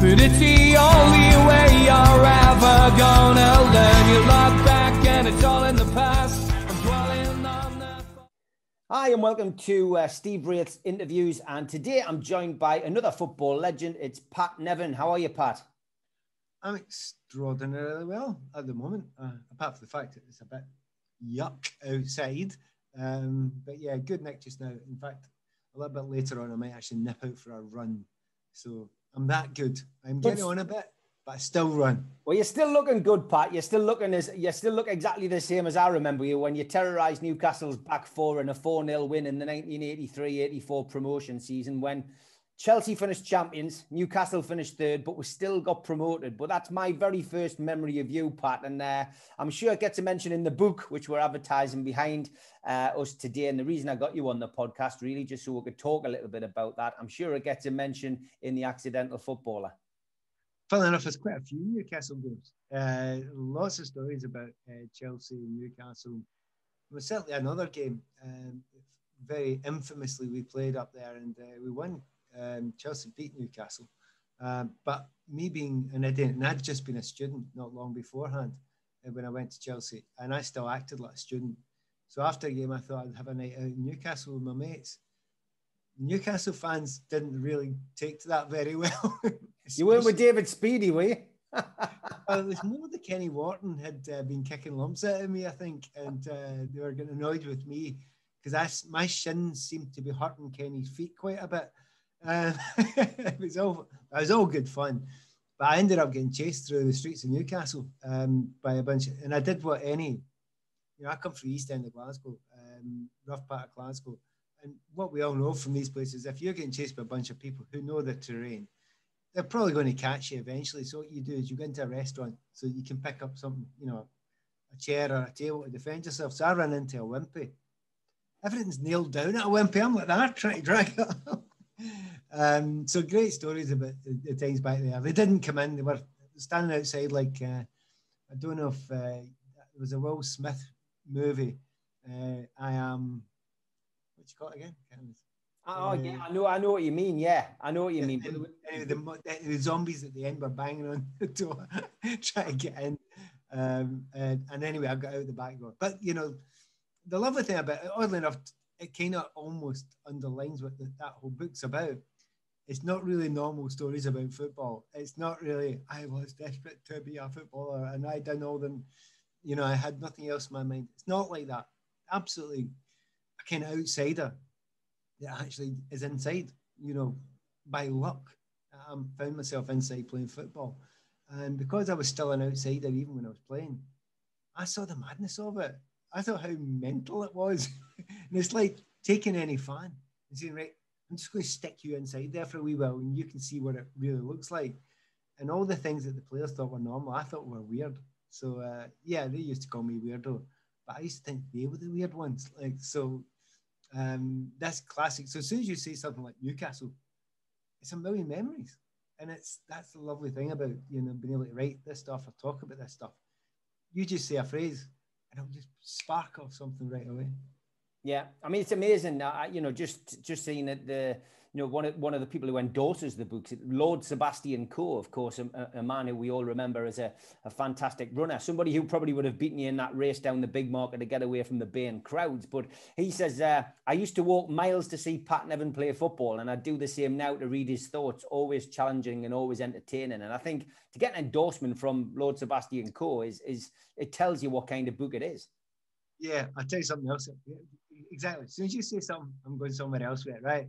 but it's the only way you're ever gonna learn. You look back and it's all in the past. I'm dwelling on the... Hi and welcome to Steve Wraith's interviews, and today I'm joined by another football legend. It's Pat Nevin. How are you, Pat? I'm extraordinarily well at the moment, apart from the fact that it's a bit yuck outside. But yeah, good nick just now. In fact, a little bit later on, I might actually nip out for a run. So I'm that good. I'm getting on a bit, but I still run. Well, you're still looking good, Pat. You still look exactly the same as I remember you when you terrorised Newcastle's back four in a 4-0 win in the 1983-84 promotion season when Chelsea finished champions, Newcastle finished third, but we still got promoted. But that's my very first memory of you, Pat. And I'm sure it gets a mention in the book, which we're advertising behind us today. And the reason I got you on the podcast, really, just so we could talk a little bit about that. I'm sure it gets a mention in The Accidental Footballer. Funnily enough, there's quite a few Newcastle games. Lots of stories about Chelsea and Newcastle. There was certainly another game. Very infamously, we played up there and we won. Chelsea beat Newcastle, but me being an idiot, and I'd just been a student not long beforehand when I went to Chelsea, and I still acted like a student. So after a game, I thought I'd have a night out in Newcastle with my mates. Newcastle fans didn't really take to that very well. You weren't with David Speedy, were you? Well, it was more that Kenny Wharton had been kicking lumps out of me, I think, and they were getting annoyed with me because my shins seemed to be hurting Kenny's feet quite a bit. It was all good fun, but I ended up getting chased through the streets of Newcastle by a bunch of, and I did what any, I come from the East End of Glasgow, rough part of Glasgow, and what we all know from these places, if you're getting chased by a bunch of people who know the terrain, they're probably going to catch you eventually. So what you do is you go into a restaurant so you can pick up something, a chair or a table to defend yourself. So I ran into a wimpy. Everything's nailed down at a wimpy. I'm like that, trying to drag it up. So great stories about the times back there. They didn't come in. They were standing outside like, I don't know if it was a Will Smith movie. I am, what you call it again? Yeah, I know what you mean. Yeah, I know what you mean. Anyway, the zombies at the end were banging on the door, trying to get in. And anyway, I got out the back door. But, the lovely thing about it, oddly enough, it kind of almost underlines what that whole book's about. It's not really normal stories about football. It's not really, I was desperate to be a footballer and I done all them, I had nothing else in my mind. It's not like that. Absolutely a kind of outsider that actually is inside, by luck. I found myself inside playing football. And because I was still an outsider, even when I was playing, I saw the madness of it. I thought how mental it was. And it's like taking any fan and saying, right, I'm just going to stick you inside there for a wee while and you can see what it really looks like. And all the things that the players thought were normal, I thought were weird. So, yeah, they used to call me weirdo. But I used to think they were the weird ones. That's classic. So as soon as you say something like Newcastle, it's a million memories. And that's the lovely thing about, being able to write this stuff or talk about this stuff. You just say a phrase and it'll just spark off something right away. Yeah, I mean, it's amazing. Just seeing that one of the people who endorses the books, Lord Sebastian Coe, of course, a man who we all remember as a fantastic runner, somebody who probably would have beaten you in that race down the big market to get away from the baying crowds. But he says, I used to walk miles to see Pat Nevin play football, and I do the same now to read his thoughts, always challenging and always entertaining. And I think to get an endorsement from Lord Sebastian Coe is it tells you what kind of book it is. Yeah, I'll tell you something else. Exactly. As soon as you say something, I'm going somewhere else with it, right?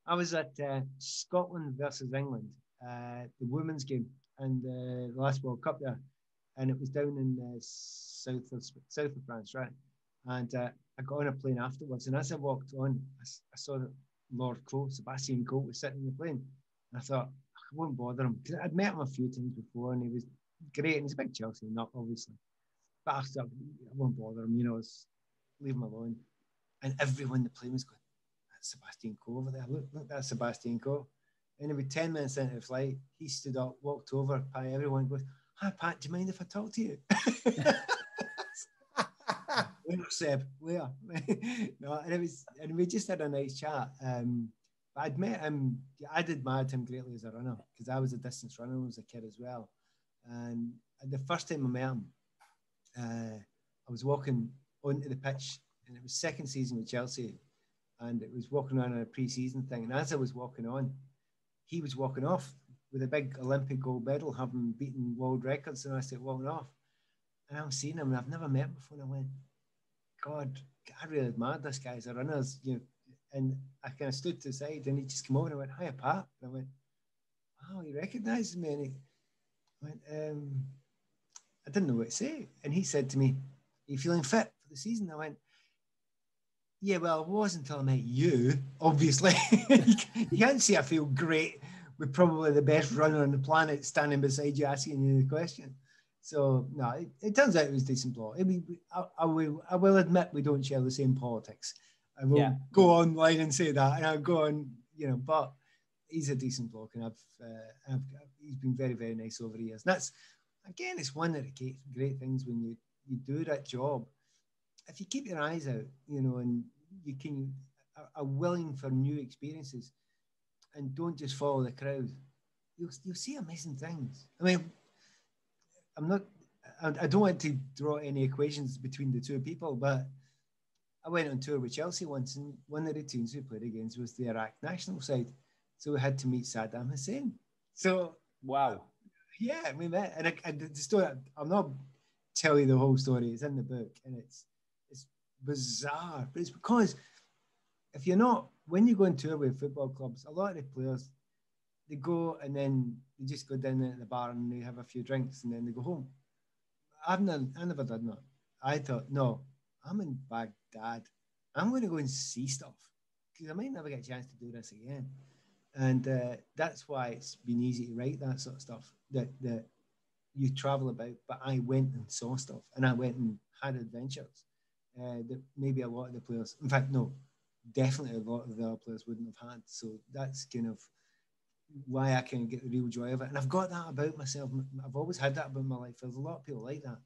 I was at Scotland versus England, the women's game, and the last World Cup there, and it was down in south of France, right? And I got on a plane afterwards, and as I walked on, I saw that Lord Coe, Sebastian Coe, was sitting in the plane, and I thought I won't bother him because I'd met him a few times before, and he was great, and he's a big Chelsea nut, obviously. But I thought I won't bother him, leave him alone. And everyone in the plane was going, that's Sebastian Coe over there. Look, that's Sebastian Coe. Anyway, 10 minutes into the flight, he stood up, walked over, by everyone, goes, hi, Pat, do you mind if I talk to you? Where, Seb? Where? No, and we just had a nice chat. I'd met him. I'd admired him greatly as a runner because I was a distance runner when I was a kid as well. And the first time I met him, I was walking onto the pitch, and it was second season with Chelsea, and it was walking around on a pre-season thing. And as I was walking on, he was walking off with a big Olympic gold medal, having beaten world records, and I started walking off. And I'm seeing him, and I've never met him before, and I went, God, I really admired this guy as a runner, you know. And I kind of stood to the side, and he just came over and I went, "Hiya, Pat." And I went, "Oh, he recognises me." And he went, I didn't know what to say. And he said to me, "Are you feeling fit for the season?" I went, "Yeah, well, it wasn't until I met you, obviously." You can't say I feel great with probably the best runner on the planet standing beside you asking you the question. So, no, it turns out it was decent bloke. I mean, I will admit we don't share the same politics. I will go online and say that, and I'll go on, you know, but he's a decent bloke, and he's been very, very nice over the years. And that's, again, it's one of the great things when you do that job. If you keep your eyes out, you know, and you are willing for new experiences and don't just follow the crowd, you'll see amazing things. I mean, I don't want to draw any equations between the two people, but I went on tour with Chelsea once, and one of the teams we played against was the Iraq national side. So we had to meet Saddam Hussein. So, wow. Yeah, we met. And the story, I'm not telling you the whole story, it's in the book, and it's bizarre. But it's because if you're not, when you go on tour with football clubs, a lot of the players, they go and then they just go down at the bar and they have a few drinks and then they go home. I never done that. I thought, no, I'm in Baghdad. I'm going to go and see stuff because I might never get a chance to do this again. And that's why it's been easy to write that sort of stuff that you travel about. But I went and saw stuff, and I went and had adventures that maybe a lot of the players, in fact, no, definitely a lot of the other players wouldn't have had. So that's kind of why I can get the real joy of it. And I've got that about myself. I've always had that about my life. There's a lot of people like that.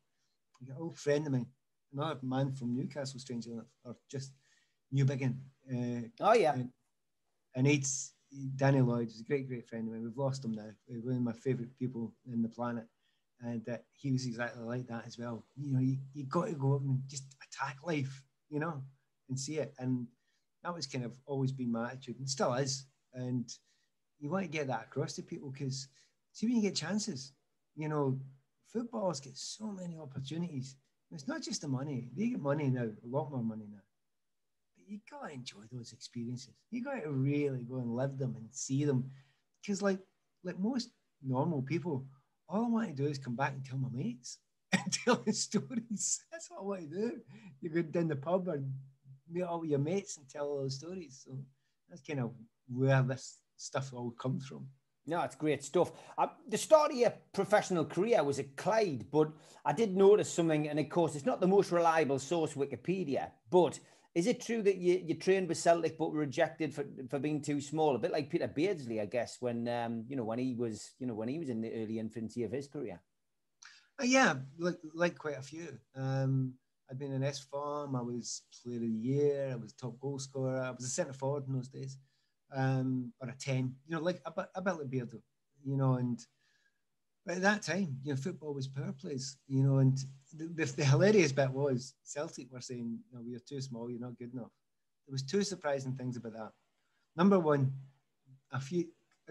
Like an old friend of mine, another man from Newcastle, strangely enough, or just Newbiggin. And it's Danny Lloyd is a great, great friend of mine. We've lost him now. One of my favourite people in the planet. And he was exactly like that as well. You know, you got to go up and just attack life, you know, and see it. And that was kind of always been my attitude, and still is. And you want to get that across to people because see when you get chances, you know, footballers get so many opportunities. It's not just the money. They get money now, a lot more money now. But you got to enjoy those experiences. You got to really go and live them and see them. Because like most normal people, all I want to do is come back and tell my mates and tell the stories. That's what I want to do. You go down the pub or meet all your mates and tell all those stories. So that's kind of where this stuff all comes from. No, it's great stuff. The start of your professional career was at Clyde, but I did notice something, and of course, it's not the most reliable source, Wikipedia, but is it true that you trained with Celtic but were rejected for being too small? A bit like Peter Beardsley, I guess, when he was in the early infancy of his career. Yeah, like quite a few. I'd been in S Farm. I was Player of the Year. I was top goal scorer. I was a centre forward in those days, or a 10. You know, like a bit like Beardo. You know, but at that time, you know, football was power plays. You know, and the hilarious bit was Celtic were saying, "No, you're too small. You're not good enough." There was two surprising things about that. Number one, a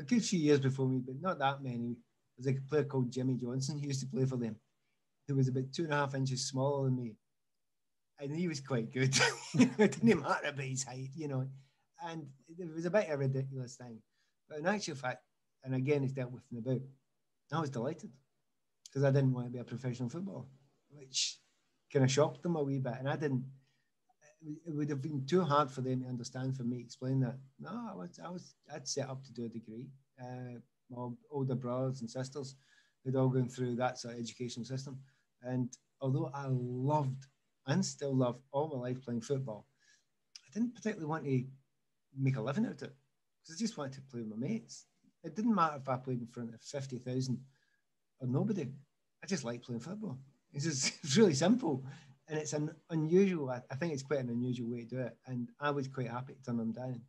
good few years before me, but not that many. There was a player called Jimmy Johnson who used to play for them, who was about 2.5 inches smaller than me. And he was quite good. It didn't matter about his height, you know. And it was a bit of a ridiculous thing. But in actual fact, and again, it's dealt with in the book, I was delighted because I didn't want to be a professional footballer, which kind of shocked them a wee bit. And it would have been too hard for them to understand for me to explain that. No, I'd set up to do a degree. My older brothers and sisters had all gone through that sort of education system. And although I loved and still love all my life playing football, I didn't particularly want to make a living out of it because I just wanted to play with my mates. It didn't matter if I played in front of 50,000 or nobody. I just like playing football. It's really simple. And it's an unusual, I think it's quite an unusual way to do it. And I was quite happy to turn them down.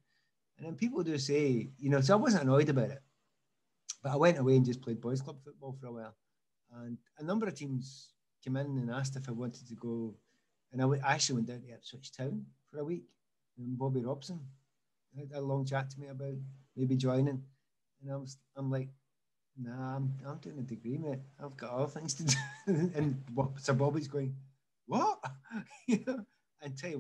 And then people do say, you know, so I wasn't annoyed about it, but I went away and just played boys club football for a while. And a number of teams came in and asked if I wanted to go. And I actually went down to Ipswich Town for a week. And Bobby Robson had a long chat to me about maybe joining. And I'm like, nah, I'm doing a degree, mate. I've got other things to do. And Sir Bobby's going, what? You know, and tell you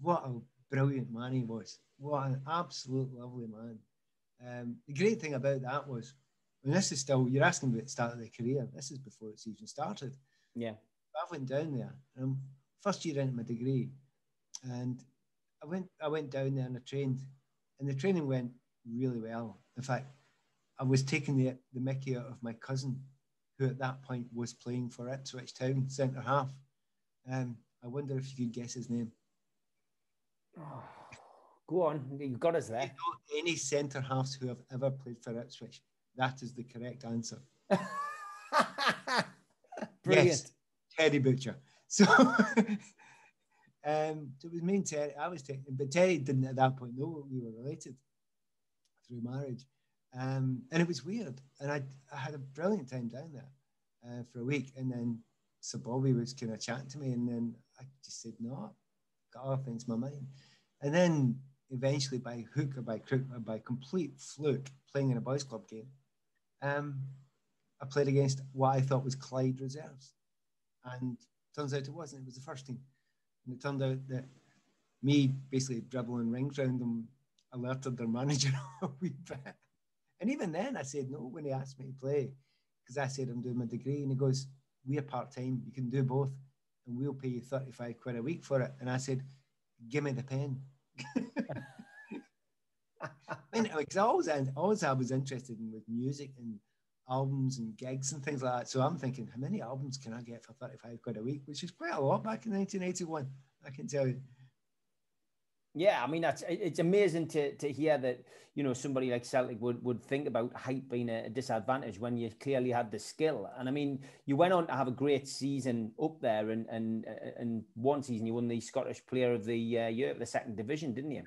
what a brilliant man he was. What an absolute lovely man. The great thing about that was, and this is still, you're asking about the start of their career. This is before it's even started. Yeah. I went down there, and I'm first year into my degree, and I went down there and I trained, and the training went really well. In fact, I was taking the mickey out of my cousin, who at that point was playing for Ipswich Town centre half. I wonder if you could guess his name. Oh, go on, you've got us there. You know, any centre halves who have ever played for Ipswich, that is the correct answer. Brilliant. Yes, Terry Butcher. So, it was me and Terry. I was taking, but Terry didn't at that point know we were related through marriage, and it was weird. And I had a brilliant time down there for a week, and then Sir Bobby was kind of chatting to me, and then I just said no, got other things in my mind, and then eventually by hook or by crook or by complete fluke, playing in a boys club game, I played against what I thought was Clyde reserves, and turns out it wasn't. It was the first team, and it turned out that me basically dribbling rings around them alerted their manager a wee bit. And even then, I said no when he asked me to play, because I said I'm doing my degree, and he goes, "We're part time. You can do both, and we'll pay you 35 quid a week for it." And I said, "Give me the pen." Because I was interested in with music and albums and gigs and things like that. So I'm thinking, how many albums can I get for 35 quid a week? Which is quite a lot back in 1981, I can tell you. Yeah, I mean, it's amazing to hear that, you know, somebody like Celtic would think about height being a disadvantage when you clearly had the skill. And I mean, you went on to have a great season up there, and one season you won the Scottish Player of the Year of the second division, didn't you?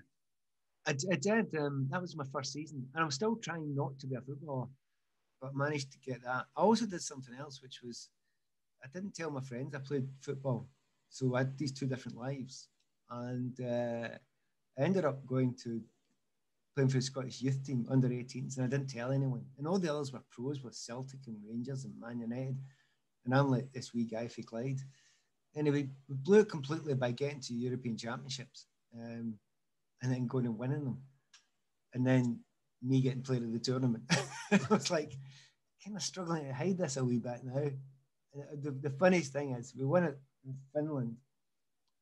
I did. That was my first season, and I'm still trying not to be a footballer, but managed to get that. I also did something else, which was I didn't tell my friends I played football, so I had these two different lives, and I ended up going to playing for the Scottish youth team under 18s, and I didn't tell anyone. And all the others were pros with Celtic and Rangers and Man United, and I'm like this wee guy for Clyde. Anyway, we blew it completely by getting to European Championships, and then going and winning them, and then me getting player of the tournament. I was like, kind of struggling to hide this a wee bit now. And the funniest thing is, we won it in Finland,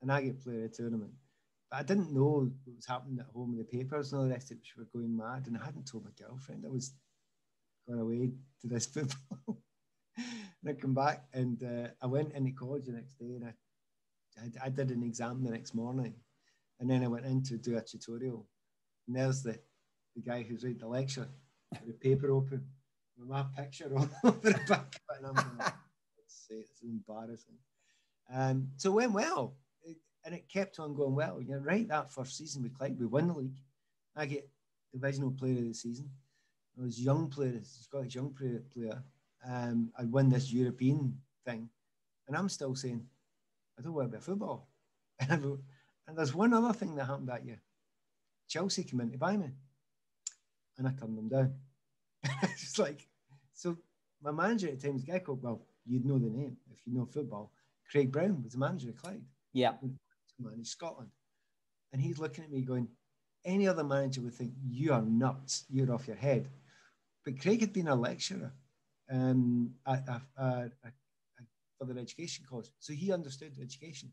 and I get player of the tournament. But I didn't know what was happening at home with the papers and all the rest of it, which were going mad. And I hadn't told my girlfriend I was going away to this football. And I come back, and I went into college the next day, and I did an exam the next morning. And then I went in to do a tutorial. And there's the guy who's writing the lecture, with the paper open, with my picture all over the back. And I'm like, let's say it's embarrassing. So it went well. And it kept on going well. You're right, that first season with Clyde, we won the league. I get divisional player of the season. I was young player, Scottish young player. I won this European thing. And I'm still saying, I don't want to be a football. And there's one other thing that happened that year. Chelsea came in to buy me, and I turned them down. It's like, so my manager at the time was a guy called, well, you'd know the name if you know football. Craig Brown was the manager of Clyde. Yeah. To manage Scotland. And he's looking at me going, any other manager would think, you are nuts, you're off your head. But Craig had been a lecturer at further education course. So he understood education.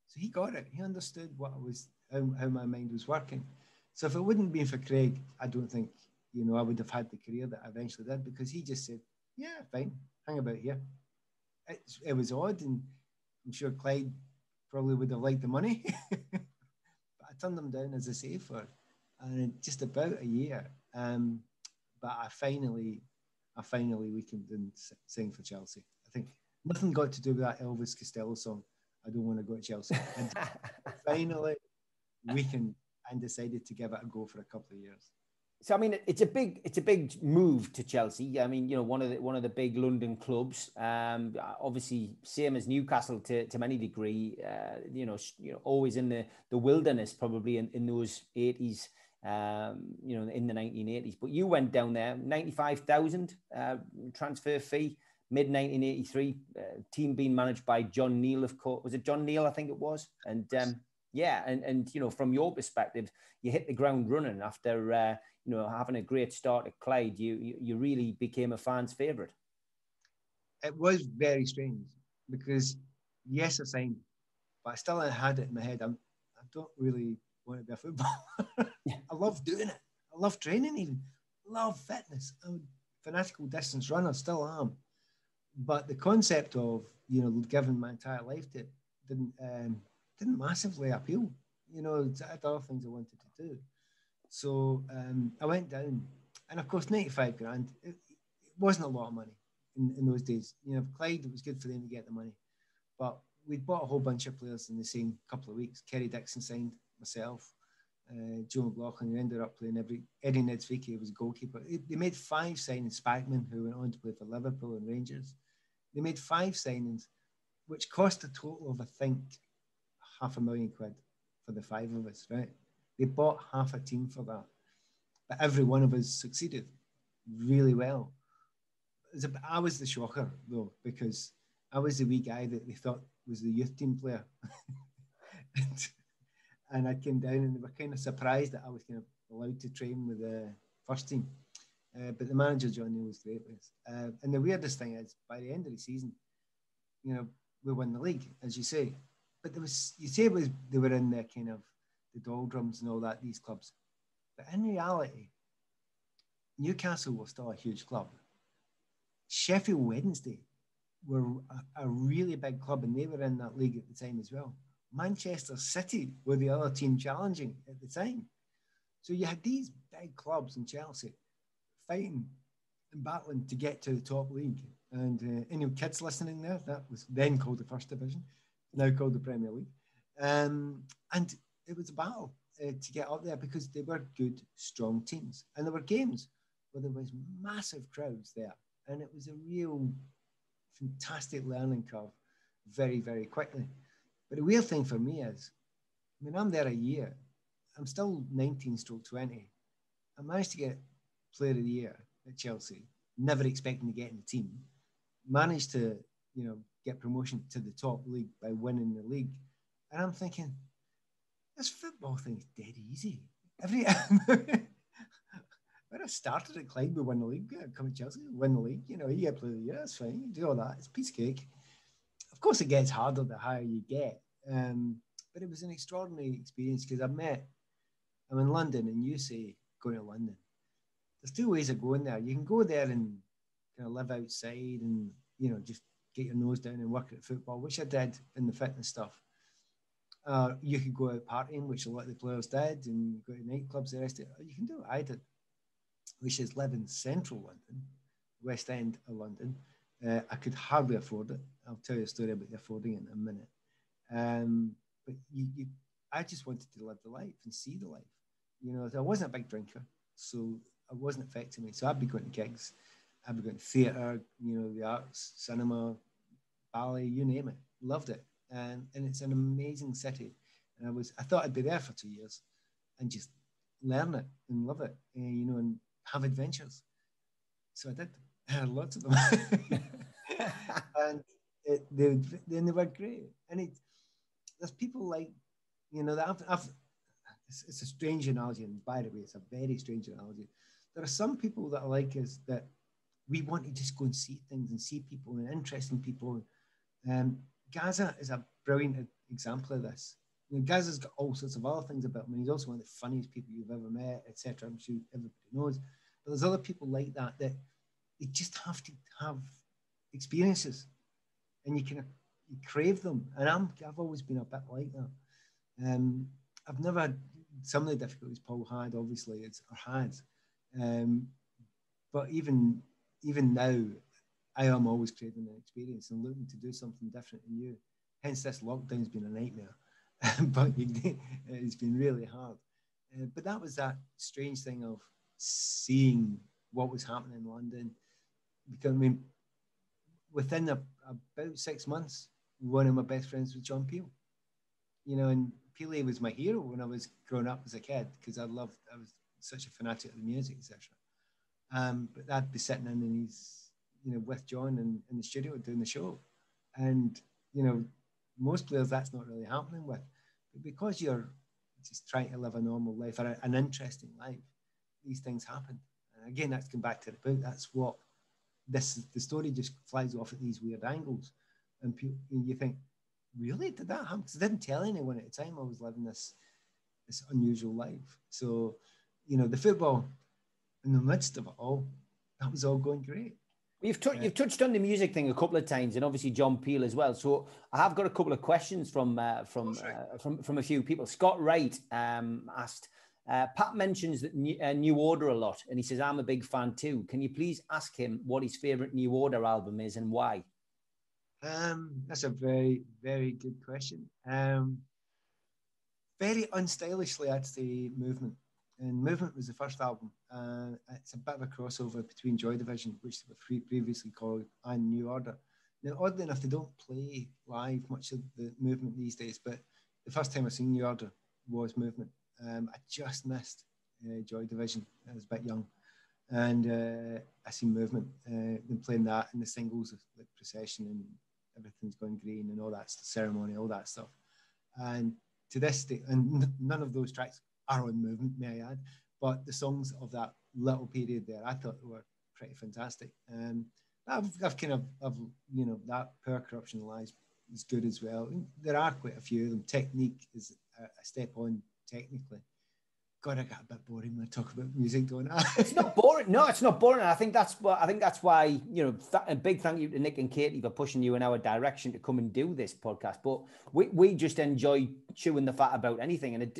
So he got it. He understood what I was, how my mind was working. So if it wouldn't be for Craig, I don't think, you know, I would have had the career that I eventually did, because he just said, yeah, fine, hang about here. It was odd, and I'm sure Clyde probably would have liked the money. But I turned them down, as I say, for just about a year. But I finally weakened and sang for Chelsea. I think nothing got to do with that Elvis Costello song, I don't want to go to Chelsea. And finally weakened, and decided to give it a go for a couple of years. So I mean, it's a big move to Chelsea. I mean, you know, one of the big London clubs. Obviously, same as Newcastle to many degree. You know, always in the wilderness, probably in those 80s. You know, in the 1980s. But you went down there, 95,000 transfer fee, mid 1983. Team being managed by John Neal, of course. Was it John Neal? I think it was. And yeah, and you know, from your perspective, you hit the ground running after you know, having a great start at Clyde. You really became a fan's favourite. It was very strange because yes, I signed, but I still had it in my head. I don't really want to be a footballer. I love doing it. I love training even. I love fitness. I'm a fanatical distance runner, still am. But the concept of, you know, giving my entire life to it didn't massively appeal. You know, I had other things I wanted to do. So I went down, and of course, 95 grand, it wasn't a lot of money in those days. You know, Clyde, it was good for them to get the money. But we'd bought a whole bunch of players in the same couple of weeks. Kerry Dixon signed, myself, Joe McLaughlin, who ended up playing Eddie Niedzwiecki was a goalkeeper. They made 5 signings. Spackman, who went on to play for Liverpool and Rangers. They made 5 signings, which cost a total of, I think, £500,000 for the 5 of us, right? They bought half a team for that. But every one of us succeeded really well. I was the shocker, though, because I was the wee guy that they thought was the youth team player. And I came down and they were kind of surprised that I was kind of allowed to train with the first team. But the manager, John Neal, was great with us. And the weirdest thing is, by the end of the season, you know, we won the league, as you say. But there was, you say it was, they were in the kind of the doldrums and all that, these clubs. But in reality, Newcastle was still a huge club. Sheffield Wednesday were a really big club, and they were in that league at the time as well. Manchester City were the other team challenging at the time. So you had these big clubs in Chelsea fighting and battling to get to the top league. And any kids listening there, that was then called the First Division, now called the Premier League. And it was a battle to get up there because they were good, strong teams. And there were games where there was massive crowds there. And it was a real fantastic learning curve very, very quickly. But the weird thing for me is, I mean, I'm there a year. I'm still 19/20. I managed to get Player of the Year at Chelsea, never expecting to get in the team. Managed to, you know, get promotion to the top league by winning the league. And I'm thinking, this football thing is dead easy. When I started at Clyde, we won the league. Come to Chelsea, win the league. You know, you get Player of the Year, that's fine. You do all that. It's a piece of cake. Of course, it gets harder the higher you get. But it was an extraordinary experience because I'm in London, and you say going to London. There's 2 ways of going there. You can go there and kind of live outside and, you know, just get your nose down and work at football, which I did in the fitness stuff. You could go out partying, which a lot of the players did, and go to nightclubs, the rest of it. You can do what I did, which is live in central London, West End of London. I could hardly afford it. I'll tell you a story about affording it in a minute. But I just wanted to live the life and see the life. You know, I wasn't a big drinker, so it wasn't affecting me. So I'd be going to gigs, I'd be going to theatre, you know, the arts, cinema, ballet, you name it. Loved it. And it's an amazing city. And I thought I'd be there for 2 years and just learn it and love it, you know, and have adventures. So I did. I had lots of them. And they were great. And there's people like, you know, that it's a strange analogy. And by the way, it's a very strange analogy. There are some people that are like us that we want to just go and see things and see people and interesting people. Gaza is a brilliant example of this. You know, Gaza's got all sorts of other things about him. And he's also one of the funniest people you've ever met, etc. I'm sure everybody knows. But there's other people like that they just have to have experiences, and you crave them. And I've always been a bit like that. I've never had some of the difficulties Paul had, obviously, but even now, I am always craving an experience and looking to do something different and new. Hence, this lockdown's been a nightmare, but it's been really hard. But that was that strange thing of seeing what was happening in London. Because, I mean, within about 6 months, one of my best friends was John Peel. You know, and Peele was my hero when I was growing up as a kid, because I was such a fanatic of the music, etc. But I'd be sitting in his, you know, with John in the studio doing the show. And, you know, most players that's not really happening with. But because you're just trying to live a normal life or an interesting life, these things happen. And again, that's come back to the book. That's what the story just flies off at these weird angles. And you think, really? Did that happen? Because I didn't tell anyone at the time I was living this unusual life. So, you know, the football, in the midst of it all, that was all going great. You've touched on the music thing a couple of times, and obviously John Peel as well. So I have got a couple of questions from a few people. Scott Wright asked, Pat mentions that New Order a lot, and he says, I'm a big fan too. Can you please ask him what his favourite New Order album is and why? That's a very, very good question. Very unstylishly, I'd say Movement. And Movement was the first album. It's a bit of a crossover between Joy Division, which they were previously called, and New Order. Now, oddly enough, they don't play live much of the Movement these days, but the first time I seen New Order was Movement. I just missed Joy Division. I was a bit young. And I seen Movement, them playing that and the singles of like Procession and Everything's Going Green and all that Ceremony, all that stuff. And to this day, and none of those tracks are on Movement, may I add, but the songs of that little period there, I thought were pretty fantastic. I've kind of, you know, that Power Corruption Lies is good as well. There are quite a few of them. Technique is a step on technically. God, I got a bit boring when I talk about music, don't I? It's not boring. No, it's not boring. I think that's why, you know, a big thank you to Nick and Katie for pushing you in our direction to come and do this podcast. But we just enjoy chewing the fat about anything, and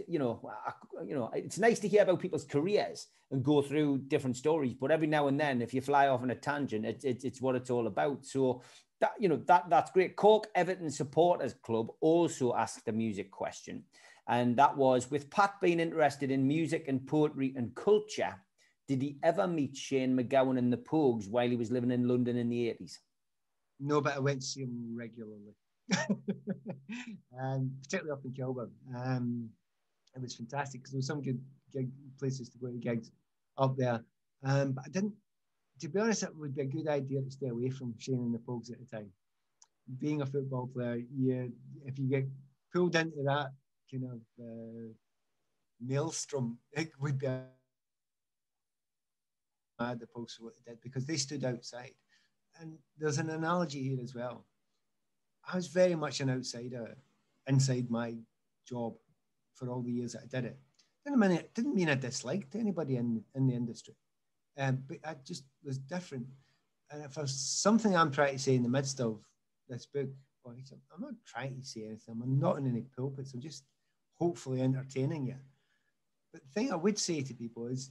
it's nice to hear about people's careers and go through different stories. But every now and then, if you fly off on a tangent, it's what it's all about. So that's great. Cork Everton Supporters Club also asked a music question. And that was, with Pat being interested in music and poetry and culture, did he ever meet Shane MacGowan and the Pogues while he was living in London in the 80s? No, but I went to see him regularly, particularly up in Kilburn. It was fantastic because there was some good places to go to gigs up there. But I didn't, to be honest, it would be a good idea to stay away from Shane and the Pogues at the time. Being a football player, if you get pulled into that kind of maelstrom, it would be mad the Pogues for what they did, because they stood outside. And there's an analogy here as well. I was very much an outsider inside my job for all the years that I did it. Didn't mean I disliked anybody in the industry, but I just was different. And if there's something I'm trying to say in the midst of this book, I'm not trying to say anything. I'm not in any pulpits. I'm just hopefully entertaining you. But the thing I would say to people is,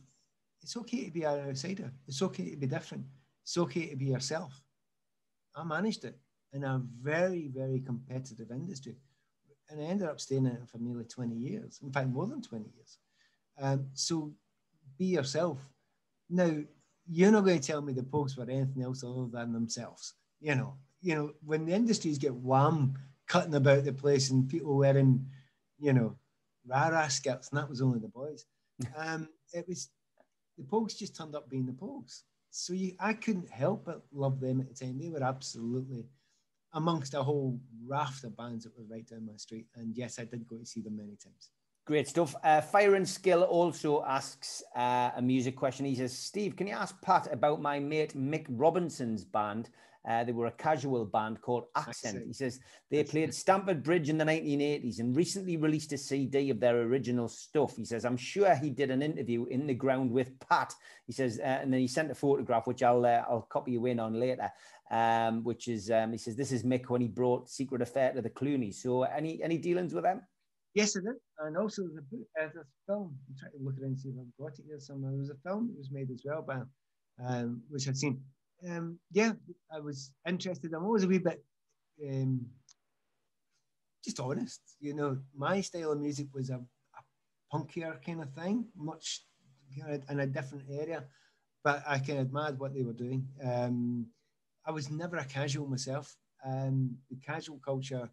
it's okay to be an outsider. It's okay to be different. It's okay to be yourself. I managed it in a very, very competitive industry. And I ended up staying in it for nearly 20 years. In fact, more than 20 years. So be yourself. Now, you're not going to tell me the Pogues were anything else other than themselves. You know, when the industries get wham cutting about the place and people wearing, rah-rah skirts, and that was only the boys. It was, the Pogues just turned up being the Pogues. So I couldn't help but love them at the time. They were absolutely amongst a whole raft of bands that were right down my street. And yes, I did go to see them many times. Great stuff. Fire and Skill also asks a music question. He says, Steve, can you ask Pat about my mate Mick Robinson's band? They were a casual band called Accent. He says they played Stamford Bridge in the 1980s and recently released a CD of their original stuff. He says, I'm sure he did an interview in the ground with Pat. He says, and then he sent a photograph, which I'll copy you in on later, which is, he says, this is Mick when he brought Secret Affair to the Clooney. So any dealings with them? Yes, I did. And also there's a film. I'm trying to look around and see if I've got it here somewhere. There was a film that was made as well by which I'd seen. Yeah, I was interested. I'm always a wee bit just honest. My style of music was a punkier kind of thing, much in a different area. But I kind of admired what they were doing. I was never a casual myself. The casual culture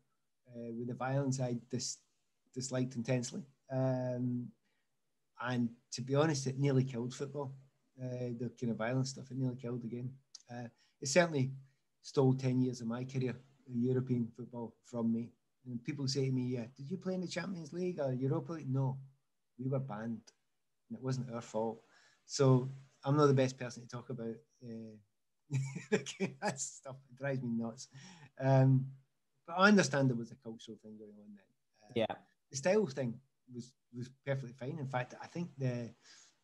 with the violence I disliked intensely. And to be honest, it nearly killed football. The kind of violence stuff, it nearly killed the game. It certainly stole 10 years of my career in European football from me. And people say to me, did you play in the Champions League or Europa League? No, we were banned. And it wasn't our fault. So I'm not the best person to talk about that stuff. It drives me nuts. But I understand there was a cultural thing going on then. The style thing was perfectly fine. In fact, I think the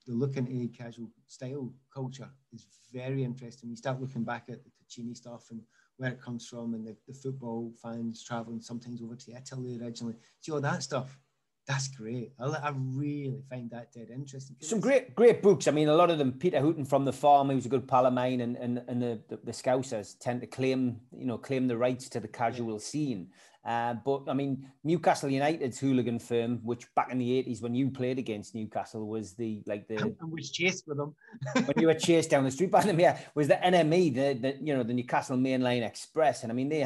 looking at a casual style culture is very interesting. You start looking back at the Ticini stuff and where it comes from, and the football fans traveling sometimes over to Italy originally. See all that stuff. That's great. I really find that dead interesting. Some great books. I mean, a lot of them. Peter Hooton from The Farm, who's a good pal of mine, and the Scousers tend to claim the rights to the casual scene. But I mean, Newcastle United's hooligan firm, which back in the 80s when you played against Newcastle was I was chased with them when you were chased down the street by them. Was the NME, the Newcastle Mainline Express, and I mean they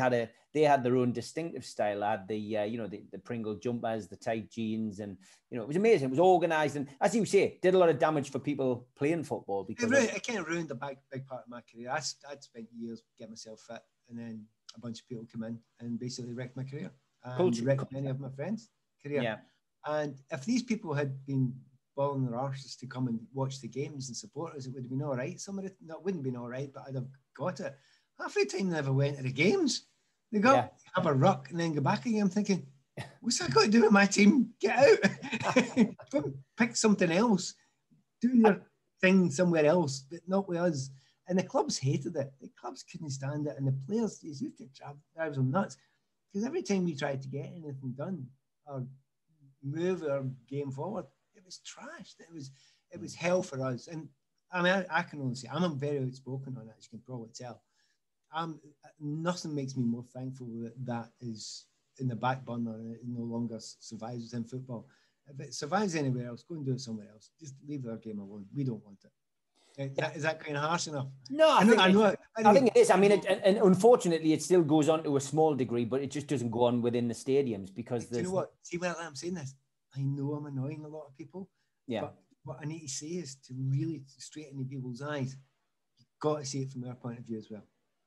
had their own distinctive style. They had the Pringle jumpers, the tight jeans, and it was amazing. It was organised, and as you say, did a lot of damage for people playing football because it kind of ruined a big part of my career. I'd spent years getting myself fit, and then a bunch of people come in and basically wrecked my career. And wrecked many of my friends' career. Yeah. And if these people had been balling their arses to come and watch the games and support us, it would have been all right. Some of it wouldn't have been all right, but I'd have got it. Half the time they never went to the games. They go have a ruck and then go back again. I'm thinking, what's that got to do with my team? Get out. Go pick something else. Do your thing somewhere else, but not with us. And the clubs hated it. The clubs couldn't stand it. And the players, they used to drive them nuts. Because every time we tried to get anything done or move our game forward, it was trashed. It was hell for us. And I mean, I can only say, I'm very outspoken on it, as you can probably tell. Nothing makes me more thankful that is in the back burner and it no longer survives within football. If it survives anywhere else, go and do it somewhere else. Just leave our game alone. We don't want it. Is that kind of harsh enough? No, I think it is. I mean, and unfortunately, it still goes on to a small degree, but it just doesn't go on within the stadiums because there's... Do you know what? See, while I'm saying this, I know I'm annoying a lot of people. Yeah. But what I need to say is to really straighten the people's eyes, you've got to see it from their point of view as well.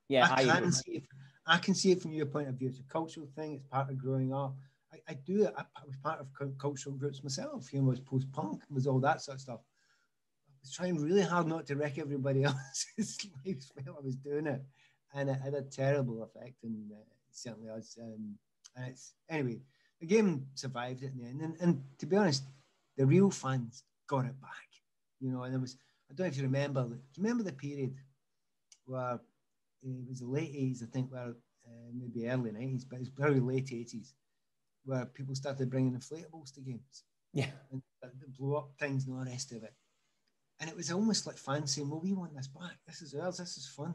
Yeah, I can see it from your point of view. It's a cultural thing. It's part of growing up. I do it. I was part of cultural groups myself. I was post-punk, was all that sort of stuff. Trying really hard not to wreck everybody else's lives while I was doing it, and it had a terrible effect, and certainly us. And it's anyway, the game survived it in the end, and to be honest, the real fans got it back, And there was, I don't know if you remember. Do you remember the period where it was the late 80s, I think, where maybe early 90s, but it's very late 80s, where people started bringing inflatables to games, and blew up things and all the rest of it. And it was almost like fans saying, well, we want this back. This is ours. This is fun.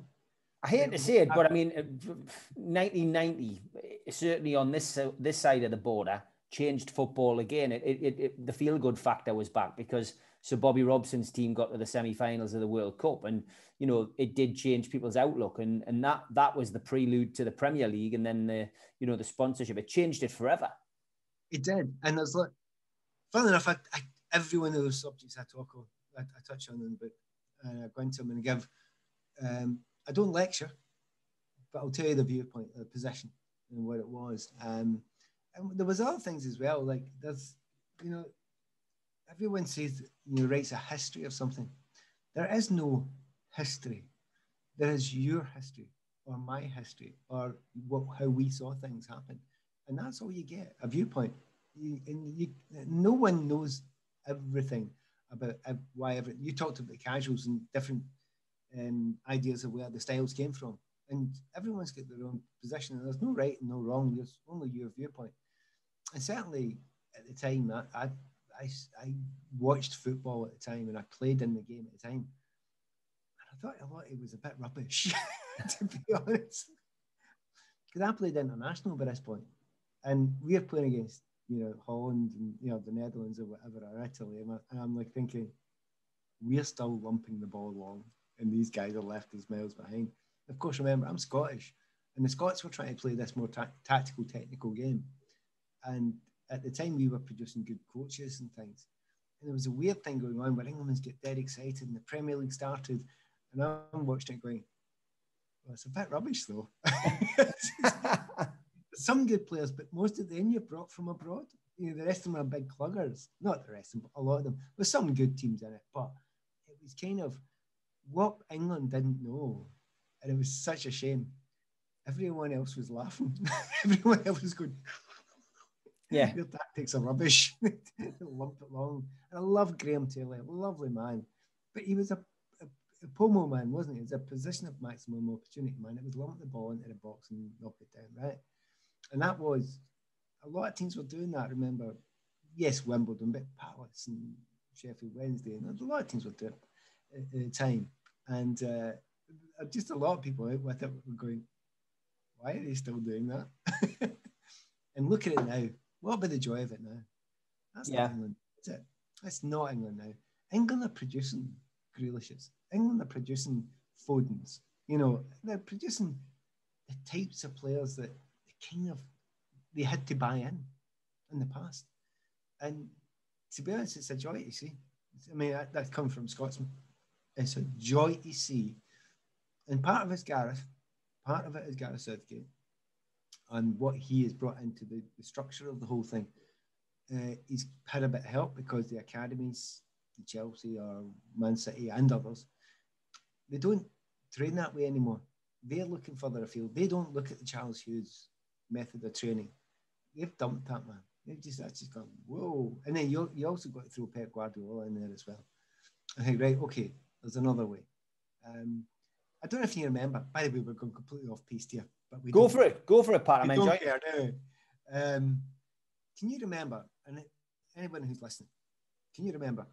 I hate to say it, but I mean, 1990, certainly on this side of the border, changed football again. The feel-good factor was back because Sir Bobby Robson's team got to the semi-finals of the World Cup. And, it did change people's outlook. And that was the prelude to the Premier League. And then, the sponsorship, it changed it forever. It did. And there's like, funnily enough, every one of those subjects I talk on, I touch on them, but I go into them and give. I don't lecture, but I'll tell you the viewpoint, the position, and what it was. And there was other things as well. Like there's, everyone says writes a history of something. There is no history. There is your history, or my history, or how we saw things happen, and that's all you get. A viewpoint. No one knows everything about why you talked about the casuals and different ideas of where the styles came from, and everyone's got their own position, and there's no right and no wrong. There's only your viewpoint. And certainly at the time, I watched football at the time, and I played in the game at the time, and I thought a lot it was a bit rubbish, to be honest, because I played international by this point, and we're playing against Holland and, the Netherlands or whatever, or Italy. And I'm like thinking, we're still lumping the ball along and these guys are left us miles behind. Of course, remember, I'm Scottish and the Scots were trying to play this more tactical, technical game. And at the time we were producing good coaches and things. And there was a weird thing going on where England's get dead excited and the Premier League started and I'm watching it going, well, it's a bit rubbish though. Some good players, but most of them you brought from abroad. The rest of them are big cluggers. Not the rest of them, but a lot of them. With some good teams in it, but it was kind of what England didn't know. And it was such a shame. Everyone else was laughing. Everyone else was going, yeah, your tactics are rubbish. Lump it long. And I love Graham Taylor, lovely man. But he was a pomo man, wasn't he? It was a position of maximum opportunity, man. It was lump the ball into the box and knock it down, right? And that was, a lot of teams were doing that, remember? Yes, Wimbledon, but Palace and Sheffield Wednesday, and a lot of teams were doing it at the time. And just a lot of people out with it were going, why are they still doing that? And look at it now. What about the joy of it now? That's not England, is it? That's not England now. England are producing Grealishes. England are producing Fodens. They're producing the types of players that they had to buy in the past. And to be honest, it's a joy to see. I mean, that's come from Scotsman. It's a joy to see. And part of it's Gareth. Part of it is Gareth Southgate and what he has brought into the structure of the whole thing. He's had a bit of help because the academies, the Chelsea or Man City and others, they don't train that way anymore. They're looking further afield. They don't look at the Charles Hughes method of training. They've dumped that, man. That's just gone, whoa. And then you also got to throw Pep Guardiola in there as well. I think, right, okay, there's another way. I don't know if you remember, by the way, we're going completely off piste here. But we Go for it, Pat. I'm enjoying it. Can you remember, and anyone who's listening, can you remember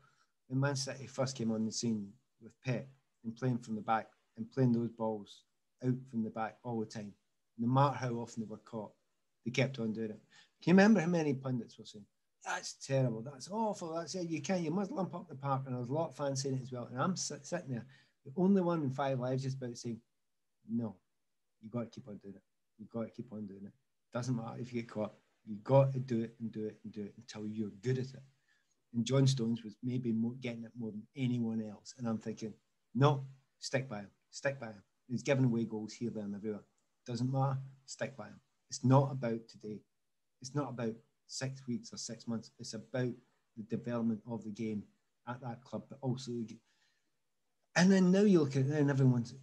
when Man City first came on the scene with Pep and playing from the back and playing those balls out from the back all the time? No matter how often they were caught, they kept on doing it. Can you remember how many pundits were saying, that's terrible, that's awful, that's it, you must lump up the park? And there was a lot of fans saying it as well. And I'm sitting there, the only one in 5 Lives just about saying, no, you got to keep on doing it. You've got to keep on doing it. Doesn't matter if you get caught. You've got to do it and do it and do it until you're good at it. And John Stones was maybe getting it more than anyone else. And I'm thinking, no, stick by him. Stick by him. He's giving away goals here, there and everywhere. Doesn't matter. Stick by him. It's not about today. It's not about 6 weeks or 6 months. It's about the development of the game at that club, but also the game. And then now you look at it and everyone's,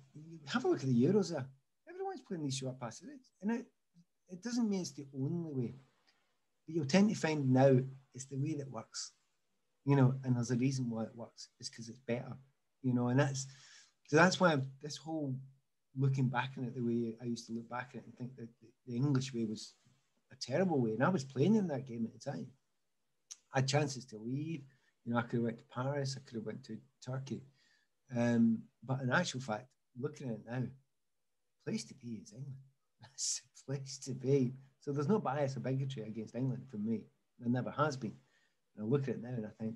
have a look at the Euros there. Everyone's playing these short passes. And it doesn't mean it's the only way. But you'll tend to find now it's the way that works. And there's a reason why it works. It's because it's better. And that's why this whole looking back on it the way I used to look back at it and think that the English way was a terrible way. And I was playing in that game at the time. I had chances to leave. I could have went to Paris. I could have went to Turkey. But in actual fact, looking at it now, place to be is England. That's the place to be. So there's no bias or bigotry against England from me. There never has been. And I look at it now and I think,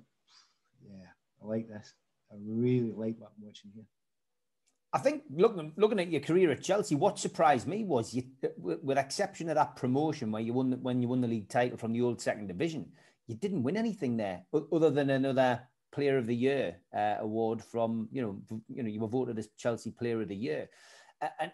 yeah, I like this. I really like what I'm watching here. I think looking at your career at Chelsea, what surprised me was you, with exception of that promotion where you won the league title from the old second division, you didn't win anything there other than another Player of the Year award from you were voted as Chelsea Player of the Year,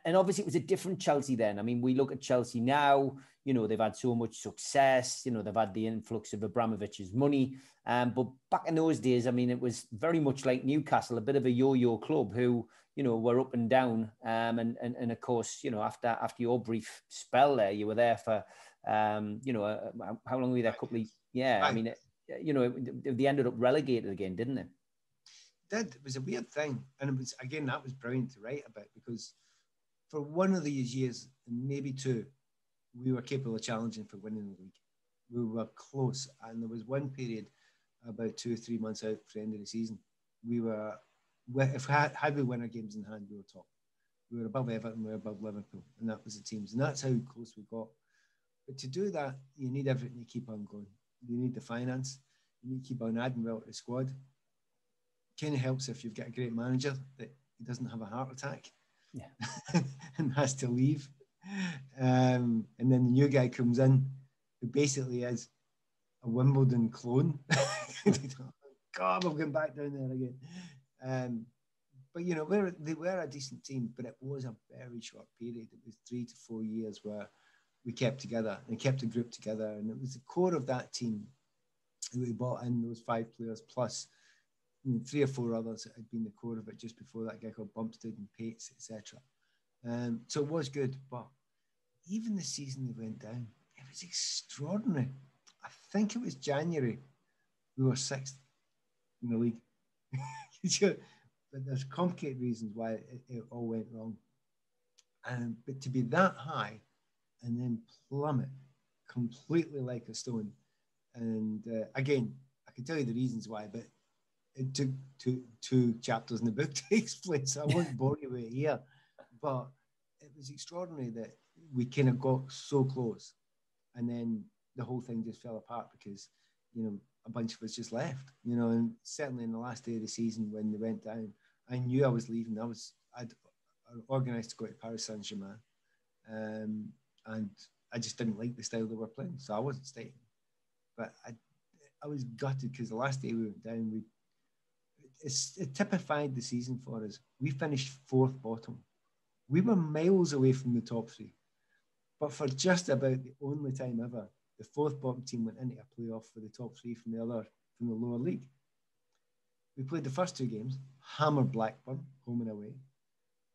and obviously it was a different Chelsea then. I mean, we look at Chelsea now. They've had so much success. They've had the influx of Abramovich's money, but back in those days, I mean, it was very much like Newcastle, a bit of a yo-yo club who were up and down. And of course, after your brief spell there, you were there for how long were you there? A couple of I mean. They ended up relegated again, didn't they? It was a weird thing. And it was, again, that was brilliant to write about because for one of these years, maybe two, we were capable of challenging for winning the league. We were close. And there was one period about 2 or 3 months out for the end of the season. We were, had we won our games in hand, we were top. We were above Everton, we were above Liverpool. And that was the teams. And that's how close we got. But to do that, you need everything to keep on going. You need the finance. You need to keep on adding well to the squad. Kind of helps if you've got a great manager that he doesn't have a heart attack, and has to leave. And then the new guy comes in, who basically is a Wimbledon clone. God, I'm going back down there again. But you know, they were a decent team, but it was a very short period. It was 3 to 4 years where we kept together and kept the group together, and it was the core of that team that we brought in, those 5 players plus 3 or 4 others that had been the core of it just before, that guy called Bumpstead and Pates, etc. So it was good, but even the season they went down, it was extraordinary. I think it was January, we were 6th in the league. But there's complicated reasons why it all went wrong. But to be that high and then plummet completely like a stone. And again, I can tell you the reasons why, but it took two chapters in the book to explain, so I won't bore you with it here. But it was extraordinary that we kind of got so close, and then the whole thing just fell apart because, you know, a bunch of us just left, you know. And certainly in the last day of the season when they went down, I knew I was leaving. I'd organised to go to Paris Saint-Germain, and I just didn't like the style they were playing, so I wasn't staying. But I was gutted because the last day we went down, it typified the season for us. We finished 4th bottom. We were miles away from the top 3. But for just about the only time ever, the 4th bottom team went into a playoff for the top 3 from the lower league. We played the first 2 games, hammered Blackburn, home and away,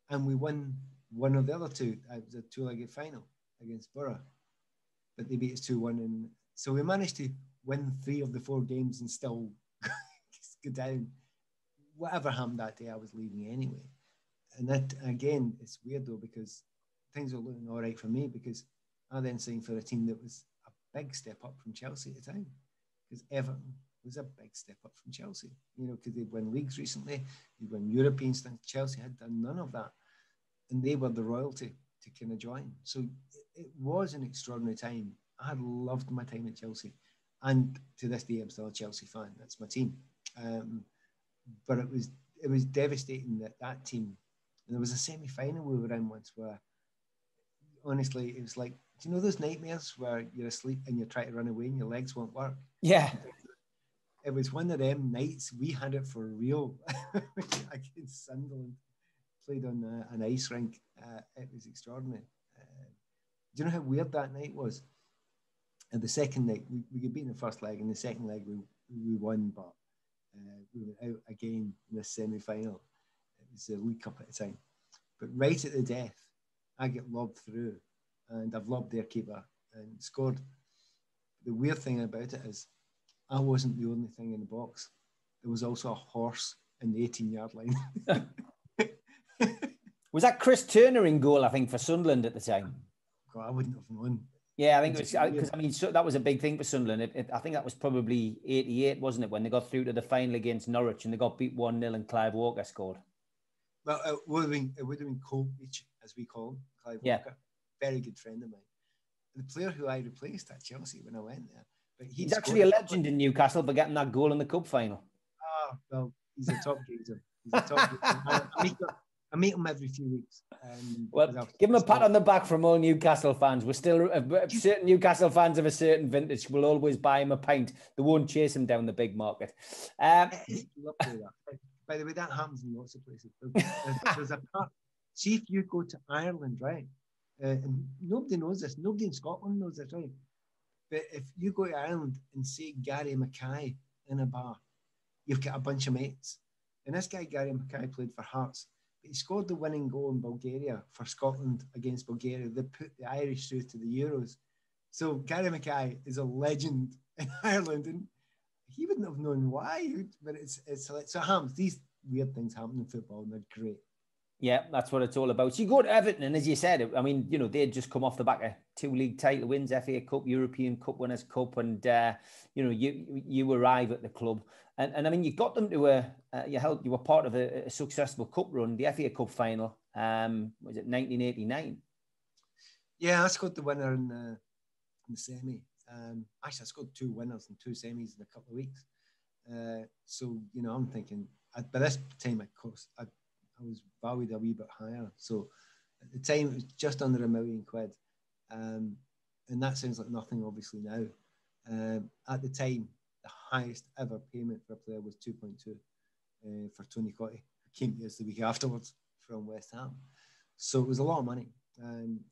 and we won one of the other 2. It was a 2-legged final against Borough, but they beat us 2-1. And so we managed to win 3 of the 4 games and still go down. Whatever happened that day, I was leaving anyway. And that, again, it's weird though, because things were looking all right for me, because I then signed for a team that was a big step up from Chelsea at the time, because Everton was a big step up from Chelsea, you know, because they'd won leagues recently, they'd won European stuff. Chelsea had done none of that, and they were the royalty to kind of join. So it was an extraordinary time. I had loved my time at Chelsea, and to this day I'm still a Chelsea fan. That's my team. But it was devastating that team. And there was a semi-final we were in once where, honestly, it was like, do you know those nightmares where you're asleep and you're trying to run away and your legs won't work? Yeah. It was one of them nights. We had it for real. Against Sunderland, played on an ice rink. It was extraordinary. Do you know how weird that night was? And the second night, we got beaten the first leg, and the second leg we won, but we went out again in the semi-final. It was the League Cup at the time. But right at the death, I get lobbed through, and I've lobbed their keeper and scored. The weird thing about it is I wasn't the only thing in the box. There was also a horse in the 18-yard line. Was that Chris Turner in goal, I think, for Sunderland at the time? God, I wouldn't have known. Yeah, I think it was, because I mean, that was a big thing for Sunderland. I think that was probably 88, wasn't it, when they got through to the final against Norwich and they got beat 1-0 and Clive Walker scored. Well, it would have been Colbeach, as we call him, Clive Walker. Very good friend of mine. The player who I replaced at Chelsea when I went there. But he's actually a legend in Newcastle for getting that goal in the cup final. Ah, well, he's a top geezer. He's a top geezer. I meet him every few weeks. Well, give him a pat on the back from all Newcastle fans. We're still certain Newcastle fans of a certain vintage will always buy him a pint. They won't chase him down the big market. Lovely that. By the way, that happens in lots of places. There's a part. See if you go to Ireland, right? And nobody knows this. Nobody in Scotland knows this, right? But if you go to Ireland and say Gary Mackay in a bar, you've got a bunch of mates. And this guy, Gary Mackay, played for Hearts. He scored the winning goal in Bulgaria for Scotland against Bulgaria. They put the Irish through to the Euros. So Gary Mackay is a legend in Ireland, and he wouldn't have known why. But it's so it happens. These weird things happen in football, and they're great. Yeah, that's what it's all about. So you go to Everton, and as you said, I mean, you know, they'd just come off the back of 2 league title wins, FA Cup, European Cup Winners' Cup, and you know, you arrive at the club, and I mean, you got them to you were part of a successful cup run, the FA Cup final. Was it 1989? Yeah, I scored the winner in in the semi. Actually, I scored 2 winners and 2 semis in a couple of weeks. So, you know, I'm thinking, by this time, of course, I was valued a wee bit higher. So at the time, it was just under £1 million. And that sounds like nothing, obviously, now. At the time, the highest ever payment for a player was 2.2 for Tony Cottee, who came to us the week afterwards from West Ham. So it was a lot of money.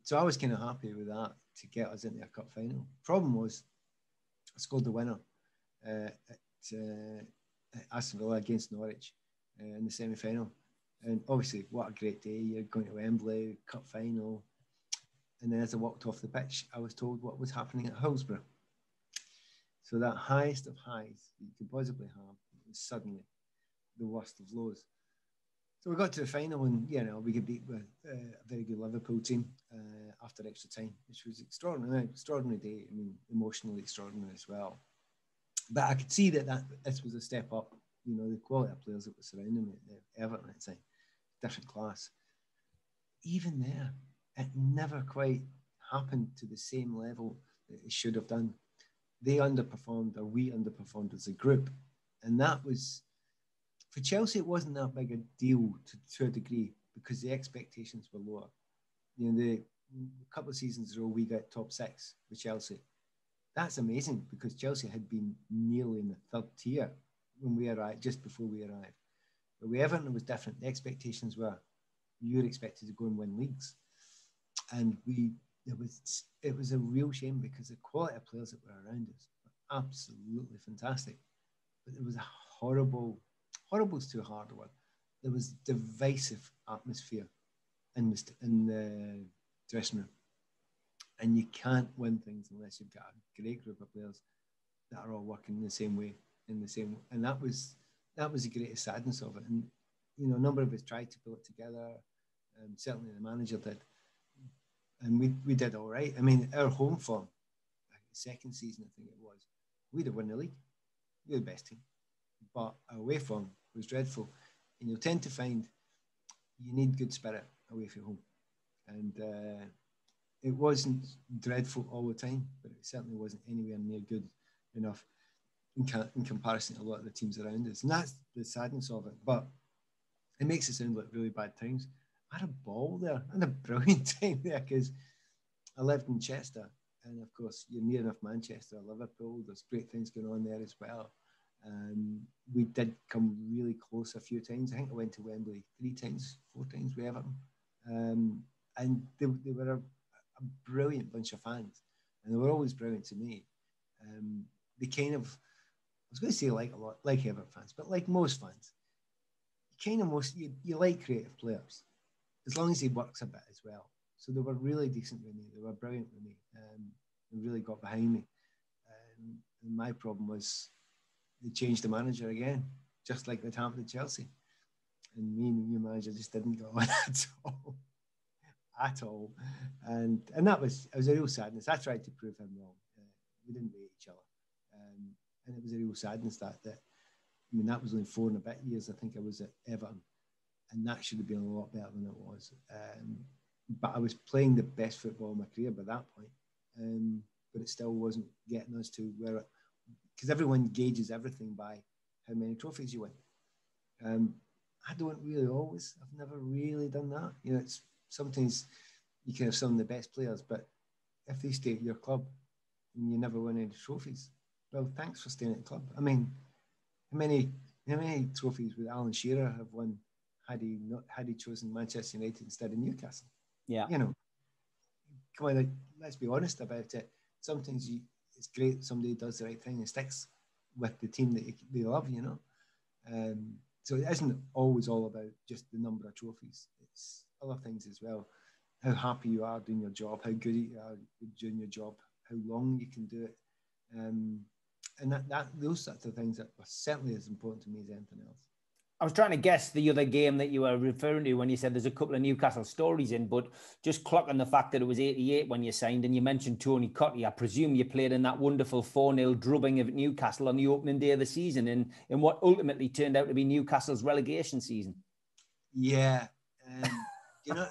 So I was kind of happy with that to get us into a cup final. Problem was, I scored the winner at Aston Villa against Norwich in the semi-final. And obviously, what a great day. You're going to Wembley, cup final. And then as I walked off the pitch, I was told what was happening at Hillsborough. So that highest of highs that you could possibly have was suddenly the worst of lows. So we got to the final and, you know, we could beat a very good Liverpool team after extra time, which was extraordinary day. I mean, emotionally extraordinary as well. But I could see that this was a step up. You know, the quality of players that were surrounding me at Everton at the time, different class. Even there, it never quite happened to the same level that it should have done. They underperformed, or we underperformed as a group. And that was, for Chelsea, it wasn't that big a deal to a degree because the expectations were lower. You know, a couple of seasons ago, we got top 6 with Chelsea. That's amazing because Chelsea had been nearly in the 3rd tier when we arrived, just before we arrived. But with Everton, it was different. The expectations were, you were expected to go and win leagues. And it was a real shame because the quality of players that were around us were absolutely fantastic. But there was a horrible's too hard a word. There was divisive atmosphere in the dressing room. And you can't win things unless you've got a great group of players that are all working the same way, and that was the greatest sadness of it. And, you know, a number of us tried to pull it together. Certainly the manager did. And we did all right. I mean, our home form, like the second season, I think it was, we'd have won the league. We were the best team. But our away form was dreadful. And you'll tend to find you need good spirit away from home. And it wasn't dreadful all the time, but it certainly wasn't anywhere near good enough in comparison to a lot of the teams around us. And that's the sadness of it. But it makes it sound like really bad times. I had a ball there. I had a brilliant time there because I lived in Chester. And of course, you're near enough Manchester, Liverpool. There's great things going on there as well. We did come really close a few times. I think I went to Wembley 4 times with Everton. And they were a brilliant bunch of fans. And they were always brilliant to me. They kind of, I was going to say like Everton fans, but like most fans, you like creative players, as long as he works a bit as well. So they were really decent with me. They were brilliant with me. They really got behind me. And my problem was they changed the manager again, just like that happened to Chelsea. And me and the new manager just didn't go on at all. And it was a real sadness. I tried to prove him wrong. We didn't rate each other. And it was a real sadness that I mean, that was only 4 and a bit years, I think I was at Everton. And that should have been a lot better than it was. But I was playing the best football in my career by that point. But it still wasn't getting us to where, because everyone gauges everything by how many trophies you win. I don't really always. I've never really done that. You know, it's sometimes you can have some of the best players, but if they stay at your club and you never win any trophies, well, thanks for staying at the club. I mean, how many trophies would Alan Shearer have won had he chosen Manchester United instead of Newcastle? Yeah. You know, come on, let's be honest about it. Sometimes it's great somebody does the right thing and sticks with the team that they love, you know. So it isn't always all about just the number of trophies. It's other things as well. How happy you are doing your job, how good you are doing your job, how long you can do it. And those sorts of things are certainly as important to me as anything else. I was trying to guess the other game that you were referring to when you said there's a couple of Newcastle stories in, but just clocking the fact that it was 88 when you signed and you mentioned Tony Cottee, I presume you played in that wonderful 4-0 drubbing of Newcastle on the opening day of the season in what ultimately turned out to be Newcastle's relegation season. Yeah. You know,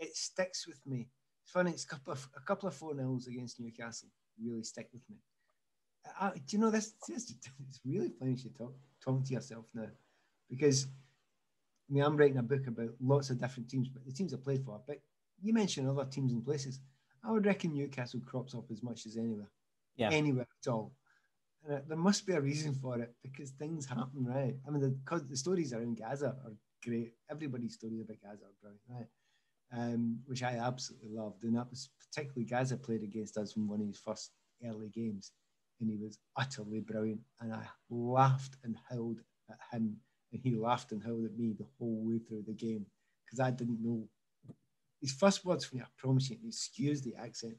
it sticks with me. It's funny, it's a couple of 4-0s against Newcastle. really stick with me. Do you know this? It's really funny you talking to yourself now, because I mean, I'm writing a book about lots of different teams, but the teams I played for. But you mentioned other teams and places. I would reckon Newcastle crops up as much as anywhere, anywhere at all. And there must be a reason for it, because things happen, right? I mean, because the stories around Gaza are great. Everybody's stories about Gaza are brilliant, right? Which I absolutely loved. And that was particularly Gaza played against us in one of his first early games, and he was utterly brilliant. And I laughed and howled at him, and he laughed and howled at me the whole way through the game, because I didn't know. His first words for me, I promise you, excuse the accent,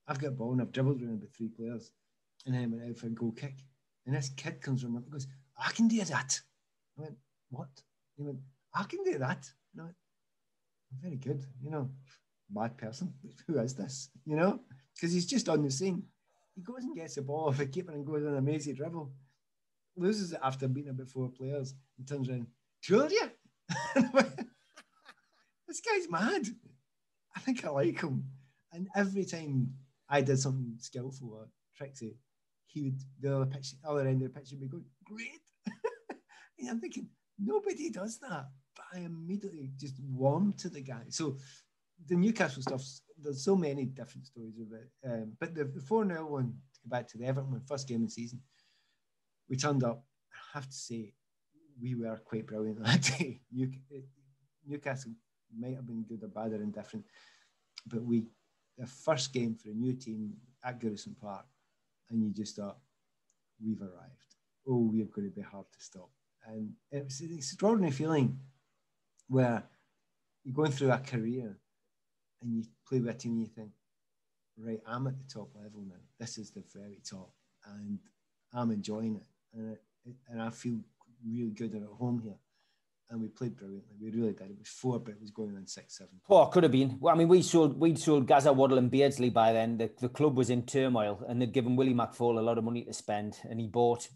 I've got a ball and I've dribbled around about 3 players, and then I went out for a goal kick. And this kid comes around and goes, I can do that. I went, what? He went, I can do that. And I went, very good, bad person. Who is this? Because he's just on the scene. He goes and gets the ball off a keeper and goes on a mazy dribble. Loses it after beating about 4 players and turns around, told you? This guy's mad. I think I like him. And every time I did something skillful or tricksy, he would, the other end of the pitch would be going, great. And I'm thinking, nobody does that. But I immediately just warmed to the guy. So the Newcastle stuff, there's so many different stories of it. But the 4-0 one, to go back to the Everton one, first game of the season, we turned up. I have to say, we were quite brilliant that day. Newcastle might have been good or bad or indifferent, but the first game for a new team at Goodison Park, and you just thought, we've arrived. Oh, we're going to be hard to stop. And it was an extraordinary feeling where you're going through a career and you play with a team and you think, right, I'm at the top level now. This is the very top, and I'm enjoying it. And I feel really good at home here. And we played brilliantly. We really did. It was 4, but it was going on 6-7. Oh, it could have been. Well, I mean, we'd sold Gaza, Waddle and Beardsley by then. The club was in turmoil, and they'd given Willie McFall a lot of money to spend, and he bought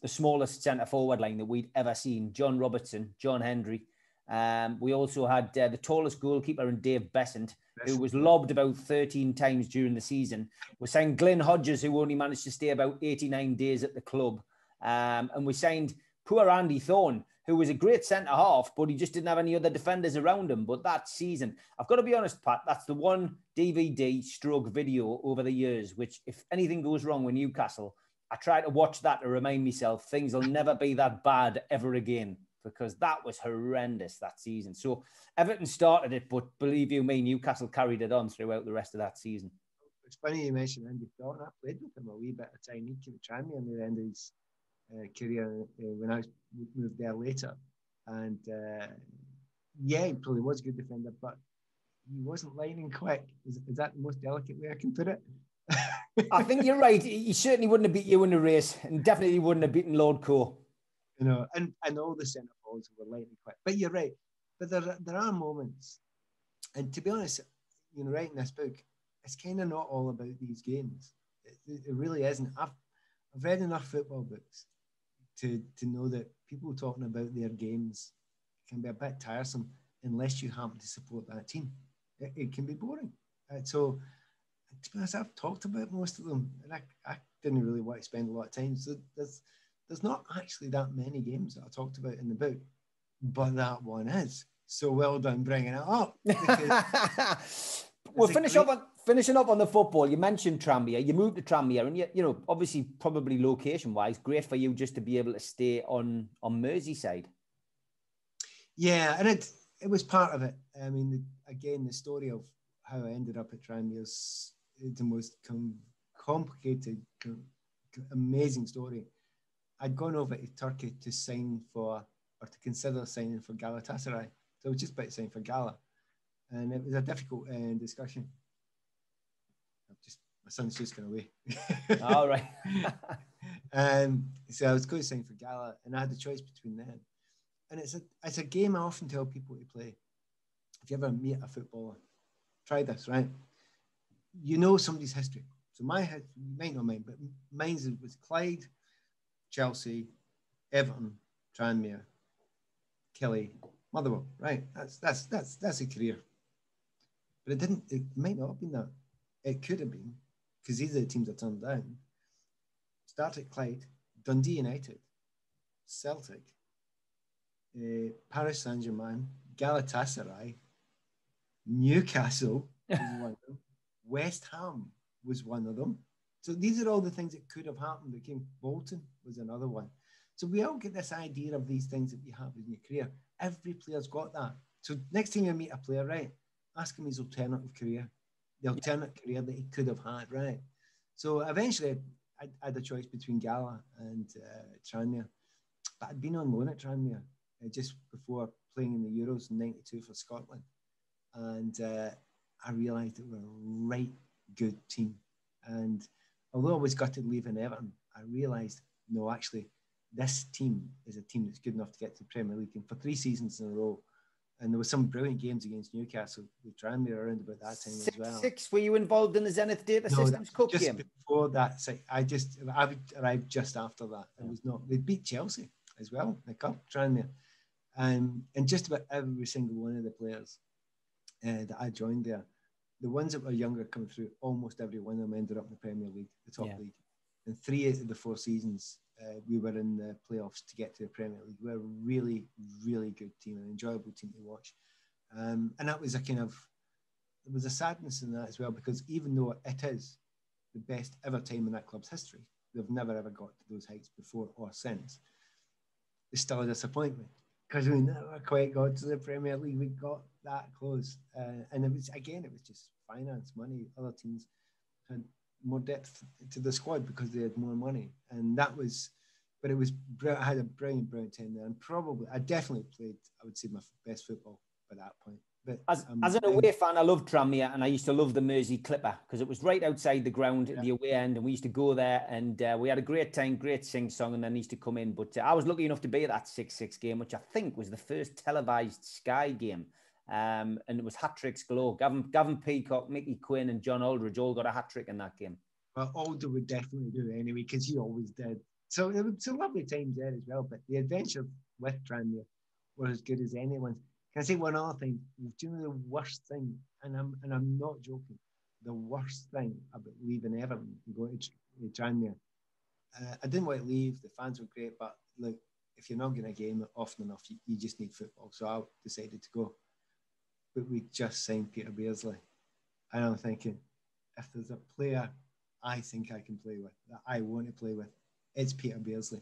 the smallest centre-forward line that we'd ever seen, John Robertson, John Hendry. We also had the tallest goalkeeper in Dave Besant, who was lobbed about 13 times during the season. We signed Glenn Hodges, who only managed to stay about 89 days at the club. And we signed poor Andy Thorne, who was a great centre-half, but he just didn't have any other defenders around him. But that season, I've got to be honest, Pat, that's the one DVD/video over the years, which if anything goes wrong with Newcastle, I try to watch that to remind myself things will never be that bad ever again, because that was horrendous that season. So Everton started it, but believe you me, Newcastle carried it on throughout the rest of that season. It's funny you mentioned Andy Thorne. I played with him a wee bit of time. He came to try me on the end of his career when I moved there later, and he probably was a good defender, but he wasn't lightning quick. Is that the most delicate way I can put it? I think you're right. He certainly wouldn't have beat you in the race, and definitely wouldn't have beaten Lord Coe. And all the centre forwards were lightning quick. But you're right. But there are moments, and to be honest, writing this book, it's kind of not all about these games. It really isn't. I've read enough football books to know that people talking about their games can be a bit tiresome unless you happen to support that team. It can be boring. So, to be honest, I've talked about most of them, and I didn't really want to spend a lot of time. So there's not actually that many games that I talked about in the book, but that one is. So well done bringing it up. Well, finishing up on the football, you mentioned Tranmere. You moved to Tranmere, and obviously, probably location-wise, great for you just to be able to stay on Merseyside. Yeah, and it was part of it. I mean, again, the story of how I ended up at Tranmere is the most complicated, amazing story. I'd gone over to Turkey to to consider signing for Galatasaray. So I was just about to sign for Gala. And it was a difficult discussion. My son's just gone away. All right. So I was going to sign for Gala, and I had the choice between them. And it's a game I often tell people to play. If you ever meet a footballer, try this, right? You know somebody's history. So you might not mine, but mine was Clyde, Chelsea, Everton, Tranmere, Kelly, Motherwell, right? That's a career. But it might not have been that. It could have been, because these are the teams I turned down. Started Clyde, Dundee United, Celtic, Paris Saint-Germain, Galatasaray, Newcastle was one of them. West Ham was one of them. So these are all the things that could have happened that came. Bolton was another one. So we all get this idea of these things that you have in your career. Every player's got that. So next time you meet a player, right, ask him his alternative career, the alternate career that he could have had, right? So eventually I had a choice between Gala and Tranmere. But I'd been on loan at Tranmere just before playing in the Euros in '92 for Scotland. And I realised that we were a right good team. And although I was gutted leaving Everton, I realised, no, actually, this team is a team that's good enough to get to the Premier League. And for 3 seasons in a row, and there were some brilliant games against Newcastle with Tranmere around about that time as well. 6-6, were you involved in the Zenith Data Systems Cup just game? Before that, so I arrived just after that. It was not. They beat Chelsea as well in the cup, Tranmere, and just about every single one of the players that I joined there, the ones that were younger coming through, almost every one of them ended up in the Premier League, the top league. And 3 out of the 4 seasons, we were in the playoffs to get to the Premier League. We were a really, really good team, an enjoyable team to watch. And that was there was a sadness in that as well, because even though it is the best ever time in that club's history, they've never ever got to those heights before or since. It's still a disappointment because we never quite got to the Premier League. We got that close. And it was just finance, money. Other teams had more depth to the squad because they had more money. And that was, but it was, I had a brilliant time there. And probably, I definitely played, I would say, my best football by that point. But as an away fan, I loved Tranmere, and I used to love the Mersey Clipper because it was right outside the ground at the away end, and we used to go there, and we had a great time, great sing-song, and then used to come in. But I was lucky enough to be at that 6-6 game, which I think was the first televised Sky game, and it was hat-tricks galore. Gavin Peacock, Mickey Quinn, and John Aldridge all got a hat-trick in that game. Well, Alder would definitely do it anyway, because he always did. So it was some lovely times there as well, but the adventure with Tranmere were as good as anyone's. Can I say one other thing? Do you know the worst thing, and I'm not joking, the worst thing about leaving Everton and going to Tranmere? I didn't want to leave, the fans were great, but look, if you're not getting a game often enough, you just need football. So I decided to go. But we just signed Peter Beardsley. And I'm thinking, if there's a player I think I can play with, that I want to play with, it's Peter Beardsley.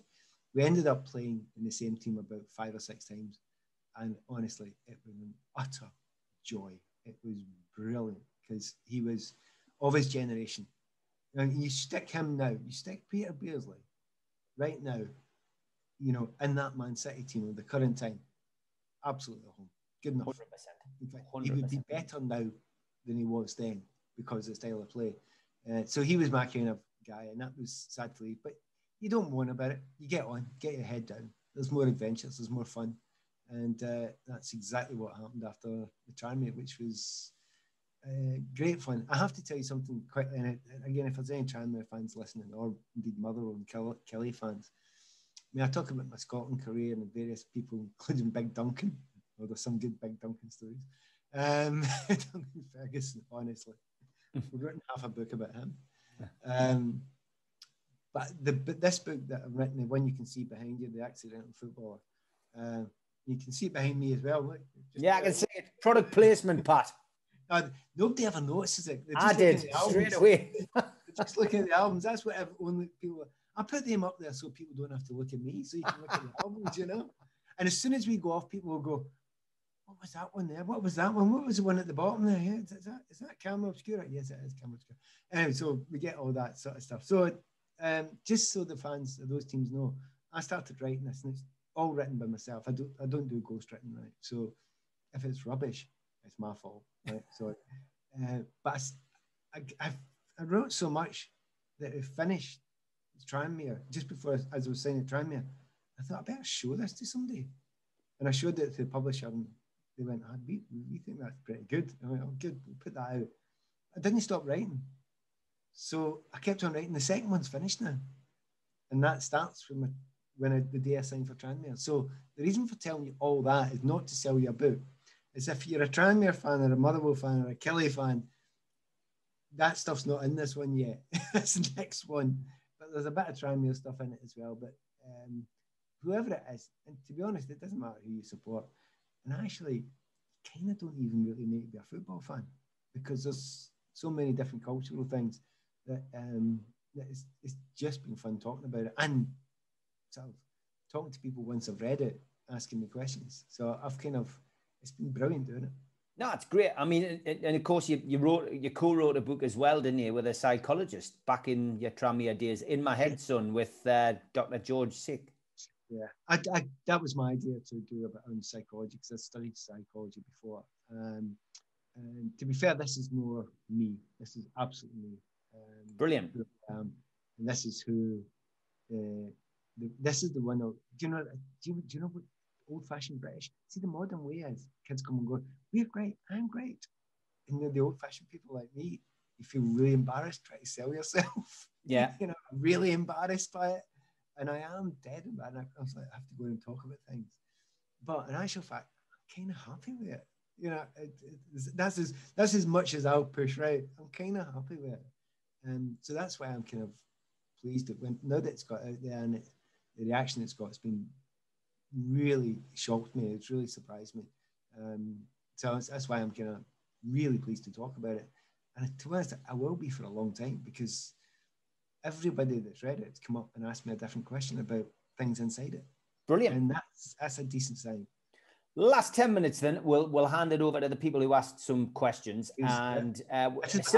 We ended up playing in the same team about 5 or 6 times. And honestly, it was an utter joy. It was brilliant because he was of his generation. And you stick him now, you stick Peter Beardsley right now, in that Man City team of the current time, absolutely home. Good enough. 100%. In fact, he would be better now than he was then because of the style of play. So he was my kind of guy, and that was sad to leave. But you don't moan about it. You get on, get your head down. There's more adventures, there's more fun. And that's exactly what happened after the Tranmere, which was great fun. I have to tell you something quickly, and again, if there's any Tranmere fans listening, or indeed Motherwell and Kelly fans, I talk about my Scotland career and various people, including Big Duncan. Well, there's some good Big Duncan stories. Duncan Ferguson, honestly. We've written half a book about him. But this book that I've written, the one you can see behind you, The Accidental Footballer, you can see it behind me as well. Look, I can see it. Product placement, Pat. Nobody ever notices it. I did, straight away. Just looking at the albums. That's what only people... I put them up there so people don't have to look at me, so you can look at the albums, And as soon as we go off, people will go, what was that one there? What was that one? What was the one at the bottom there? Yeah, is that Camera Obscura? Yes, it is Camera Obscura. Anyway, so we get all that sort of stuff. So just so the fans of those teams know, I started writing this, and it's all written by myself. I don't do ghostwriting, right? So if it's rubbish, it's my fault, right? So, but I wrote so much that it finished Tranmere just before, as I was saying at Tranmere, I thought I better show this to somebody, and I showed it to the publisher, and they went, we think that's pretty good. I went, oh, good, we'll put that out. I didn't stop writing, so I kept on writing. The second one's finished now, and that starts from the day I signed for Tranmere. So the reason for telling you all that is not to sell you a book. It's if you're a Tranmere fan or a Motherwell fan or a Kelly fan, that stuff's not in this one yet. That's the next one. But there's a bit of Tranmere stuff in it as well. But whoever it is, and to be honest, it doesn't matter who you support. And actually, kind of don't even really need to be a football fan, because there's so many different cultural things that it's just been fun talking about it, and sort of talking to people once I've read it, asking me questions. So it's been brilliant doing it. No, it's great. I mean, and of course, you co-wrote a book as well, didn't you, with a psychologist back in your Tranmere days, In My Head, Son, with Dr. George Sick. Yeah, I that was my idea to do a bit on psychology, because I studied psychology before. And to be fair, this is more me. This is absolutely me. Brilliant. And this is who. This is the one. Do you know what old-fashioned British? See, the modern way is kids come and go, "We're great. I'm great," and the old-fashioned people like me, you feel really embarrassed trying to sell yourself. Yeah. Really embarrassed by it. And I am dead about it. I was like, I have to go and talk about things. But in actual fact, I'm kind of happy with it. That's as much as I'll push, right? I'm kind of happy with it. And so that's why I'm kind of pleased that now that it's got out there, and the reaction it's got, it's been really shocked me. It's really surprised me. So that's why I'm kind of really pleased to talk about it. And to be honest, I will be for a long time, because everybody that's read it has come up and asked me a different question about things inside it. Brilliant. And that's a decent sign. Last 10 minutes, then we'll hand it over to the people who asked some questions. And I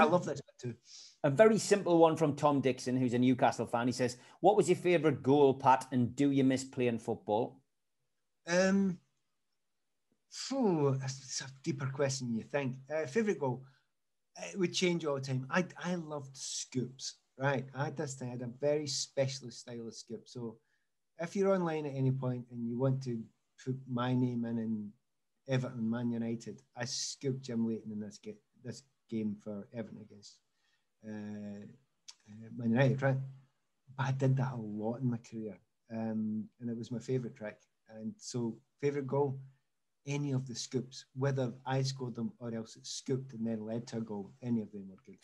love this too. A very simple one from Tom Dixon, who's a Newcastle fan. He says, "What was your favourite goal, Pat, and do you miss playing football?" It's a deeper question than you think. Favourite goal? It would change all the time. I loved scoops. Right, I had this thing. I had a very specialist style of scoop. So if you're online at any point and you want to put my name in Everton, Man United, I scooped Jim Leighton in this game for Everton against Man United, right? But I did that a lot in my career, and it was my favourite trick. And so favourite goal, any of the scoops, whether I scored them or else it scooped and then led to a goal, any of them were good.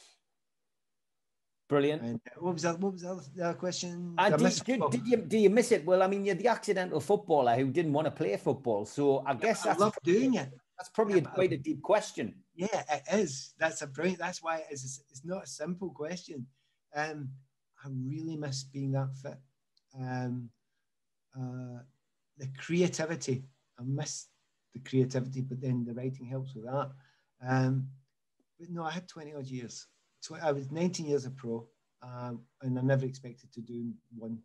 Brilliant. And what was the other question? Do you miss it? Well, I mean, you're the accidental footballer who didn't want to play football. So I guess I love doing it. That's probably quite a deep question. Yeah, it is. That's why it's not a simple question. I really miss being that fit. The creativity. I miss the creativity, but then the writing helps with that. But no, I had 20 odd years. I was 19 years a pro, and I never expected to do one.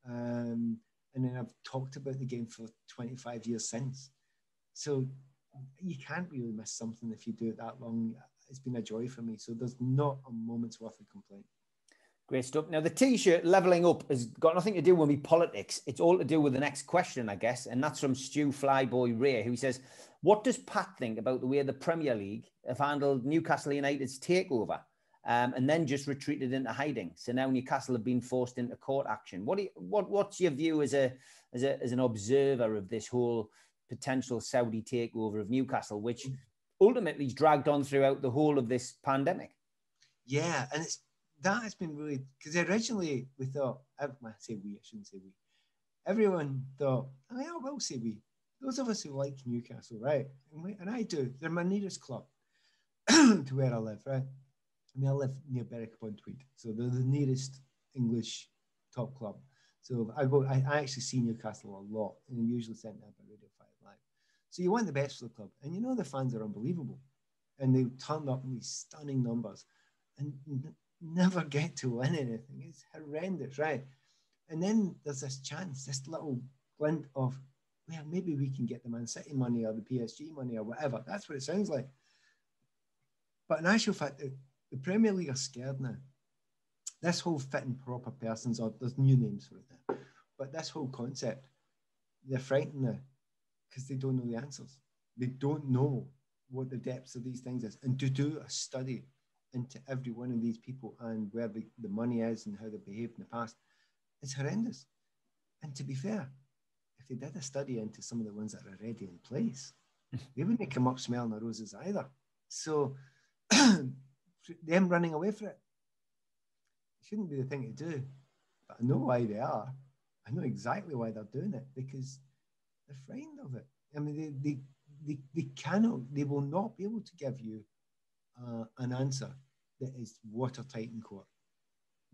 And then I've talked about the game for 25 years since. So you can't really miss something if you do it that long. It's been a joy for me. So there's not a moment's worth of complaint. Great stuff. Now, the T-shirt Levelling Up has got nothing to do with politics. It's all to do with the next question, I guess. And that's from Stu Flyboy Ray, who says, "What does Pat think about the way the Premier League have handled Newcastle United's takeover? And then just retreated into hiding. So now Newcastle have been forced into court action. What's your view as an observer of this whole potential Saudi takeover of Newcastle, which ultimately is dragged on throughout the whole of this pandemic?" Yeah, and that has been really, because originally we thought, I shouldn't say we. Everyone thought, I will say we. Those of us who like Newcastle, right? And I do. They're my nearest club to where I live, right? I mean, I live near Berwick upon Tweed, so they're the nearest English top club. So I actually see Newcastle a lot, and I'm usually sent there by Radio 5 Live. So you want the best for the club, and the fans are unbelievable, and they turn up in these stunning numbers, and never get to win anything. It's horrendous, right? And then there's this chance, this little glint of, well, maybe we can get the Man City money or the PSG money or whatever. That's what it sounds like. But in actual fact, the Premier League are scared now. This whole fit and proper persons, or there's new names for it now, but this whole concept, they're frightened now because they don't know the answers. They don't know what the depths of these things is. And to do a study into every one of these people and where the money is and how they behaved in the past, it's horrendous. And to be fair, if they did a study into some of the ones that are already in place, they wouldn't come up smelling the roses either. So them running away for it. It shouldn't be the thing to do, but I know why they are. I know exactly why they're doing it, because they're frightened of it. I mean, they cannot, they will not be able to give you an answer that is watertight in court.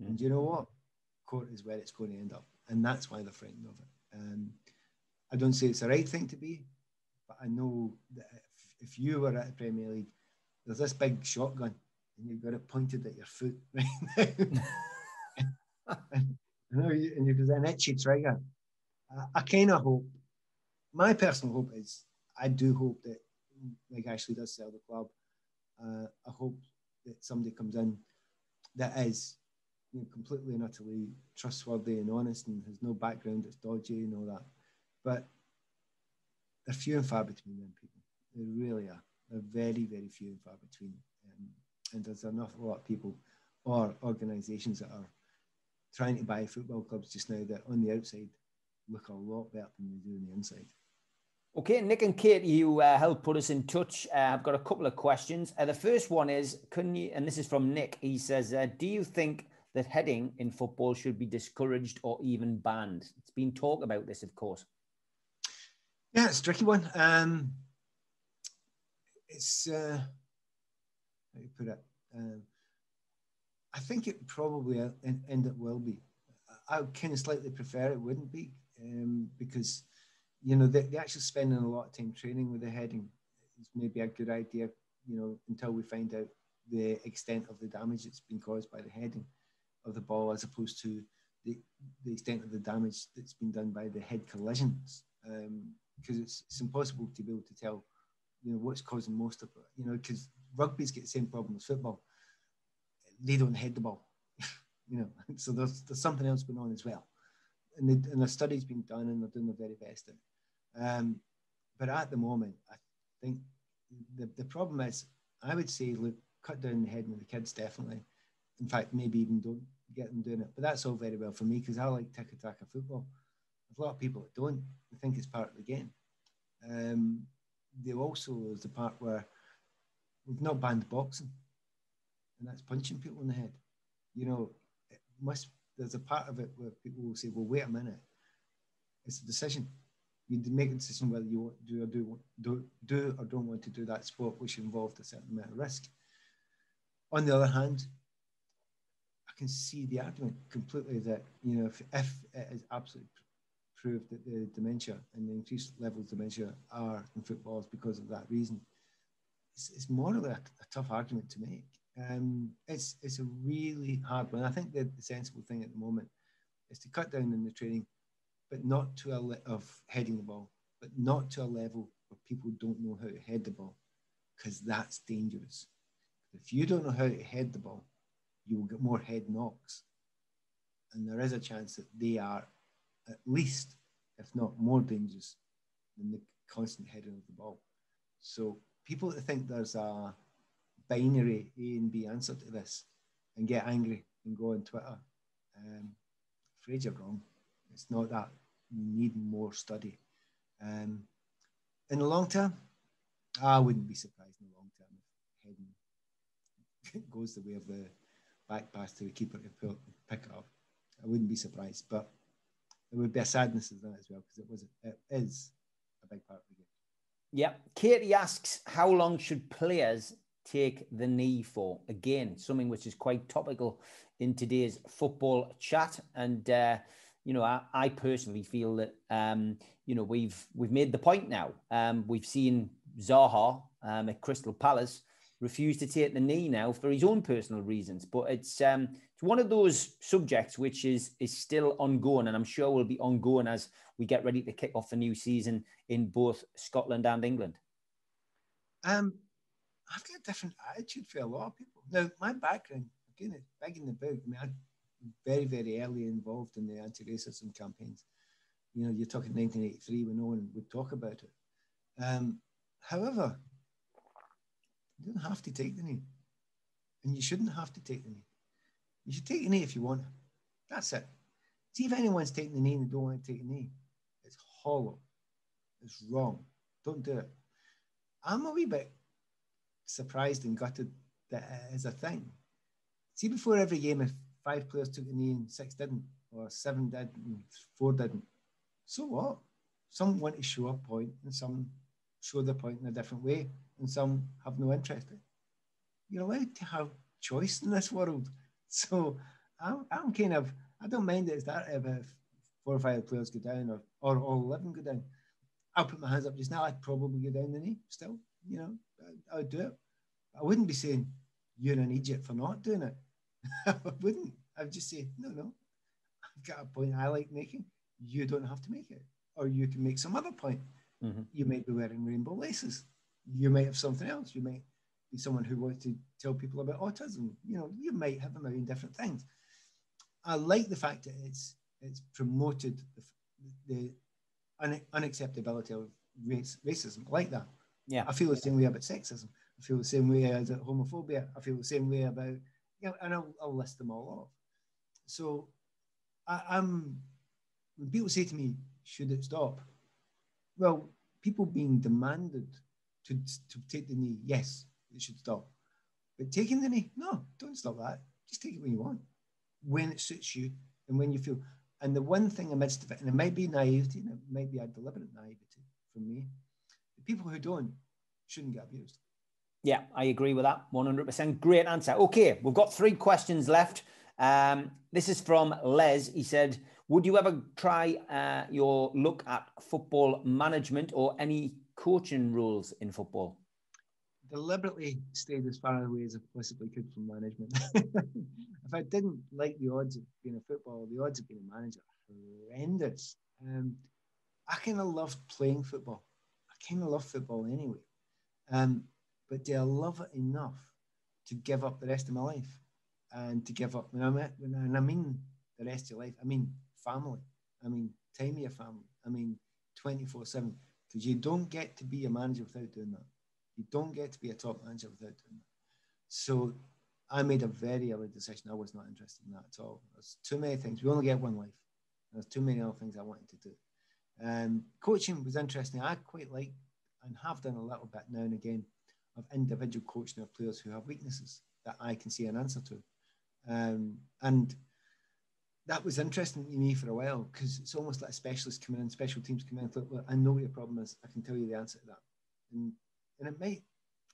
Mm. And you know what? Court is where it's going to end up. And that's why they're frightened of it. I don't say it's the right thing to be, but I know that if you were at the Premier League, there's this big shotgun and you've got it pointed at your foot right now. and you've got an itchy trigger. I kind of hope, my personal hope is, I do hope that, like Ashley does sell the club, I hope that somebody comes in that is, you know, completely and utterly trustworthy and honest and has no background that's dodgy and all that. But they're few and far between them people. They really are. They're very, very few and far between. And there's an awful lot of people or organisations that are trying to buy football clubs just now that on the outside look a lot better than they do on the inside. Okay, Nick and Kate, you helped put us in touch. I've got a couple of questions. The first one is, and this is from Nick, he says, do you think that heading in football should be discouraged or even banned? It's been talk about this, of course. Yeah, it's a tricky one. It's, how do you put it? I think it probably end up will be. I would kind of slightly prefer it wouldn't be, because, you know, they actually spending a lot of time training with the heading. It's maybe a good idea, you know, until we find out the extent of the damage that's been caused by the heading of the ball, as opposed to the extent of the damage that's been done by the head collisions. Because it's impossible to be able to tell, you know, what's causing most of it. You know, because rugby's got the same problem as football. They don't head the ball, you know. So there's something else going on as well. And the study's been done, and they're doing their very best in it. But at the moment, I think the problem is, I would say, look, cut down the heading of the kids, definitely. In fact, maybe even don't get them doing it. But that's all very well for me, because I like tiki-taka football. There's a lot of people that don't. They think it's part of the game. There also is the part where we've not banned boxing, and that's punching people in the head. You know, there's a part of it where people will say, well, wait a minute. It's a decision. You make a decision whether you want to do or don't want to do that sport, which involved a certain amount of risk. On the other hand, I can see the argument completely that, you know, if it is absolutely proved that the dementia and the increased levels of dementia are in footballers because of that reason, it's morally a tough argument to make. It's a really hard one. I think the sensible thing at the moment is to cut down on the training, but not to of heading the ball, but not to a level where people don't know how to head the ball, because that's dangerous. If you don't know how to head the ball, you will get more head knocks. And there is a chance that they are at least, if not more dangerous than the constant heading of the ball. So people that think there's a binary A and B answer to this and get angry and go on Twitter, afraid you're wrong. It's not that. You need more study. In the long term, I wouldn't be surprised in the long term if heading goes the way of the back pass to the keeper to pick it up. I wouldn't be surprised, but it would be a sadness of that as well, because it is a big part of the game. Yeah. Katie asks, how long should players take the knee for? Again, something which is quite topical in today's football chat. And, you know, I personally feel that, you know, we've made the point now. We've seen Zaha at Crystal Palace refuse to take the knee now for his own personal reasons. But it's one of those subjects which is still ongoing, and I'm sure will be ongoing as we get ready to kick off the new season in both Scotland and England. I've got a different attitude for a lot of people. Now, my background, again, it's big in the book. I mean, I'm very, very early involved in the anti-racism campaigns. You know, you're talking 1983 when no one would talk about it. However, you don't have to take the knee. And you shouldn't have to take the knee. You should take the knee if you want. That's it. See, if anyone's taking the knee and they don't want to take the knee, it's hollow. It's wrong. Don't do it. I'm a wee bit surprised and gutted that it is a thing. See, before every game, if 5 players took a knee and 6 didn't, or 7 did and 4 didn't, so what? Some want to show a point, and some show the point in a different way, and some have no interest in it. You're allowed to have choice in this world. So I'm kind of, I don't mind it as that if 4 or 5 players go down, or all 11 go down. I'll put my hands up just now. I'd probably go down the knee still. You know, I would do it. I wouldn't be saying you're an idiot for not doing it. I wouldn't. I'd just say, no, I've got a point I like making. You don't have to make it. Or you can make some other point. Mm-hmm. You might be wearing rainbow laces. You might have something else. You might be someone who wants to tell people about autism. You know, you might have a million different things. I like the fact that it's promoted the unacceptability of racism. I like that. Yeah. I feel the same way about sexism. I feel the same way as homophobia. I feel the same way about, you know, and I'll list them all off. So when people say to me, should it stop? Well, people being demanded to take the knee, yes, it should stop. But taking the knee, no, don't stop that. Just take it when you want, when it suits you, and when you feel. And the one thing amidst of it, and it might be naivety, and it might be a deliberate naivety from me, the people who don't shouldn't get abused. Yeah, I agree with that 100%. Great answer. Okay, we've got 3 questions left. This is from Les. He said, would you ever try your look at football management or any coaching roles in football? Deliberately stayed as far away as I possibly could from management. If I didn't like the odds of being a footballer, the odds of being a manager are horrendous. I kind of loved playing football. I kind of love football anyway. But do I love it enough to give up the rest of my life? And to give up, and I mean the rest of your life, I mean family, I mean time of your family, I mean 24/7, because you don't get to be a manager without doing that. You don't get to be a top manager without doing that. So I made a very early decision. I was not interested in that at all. There's too many things. We only get one life. There's too many other things I wanted to do. Coaching was interesting. I quite like, and have done a little bit now and again, of individual coaching of players who have weaknesses that I can see an answer to. And that was interesting to me for a while, because it's almost like a specialist coming in, special teams coming in. I thought, well, I know what your problem is. I can tell you the answer to that. And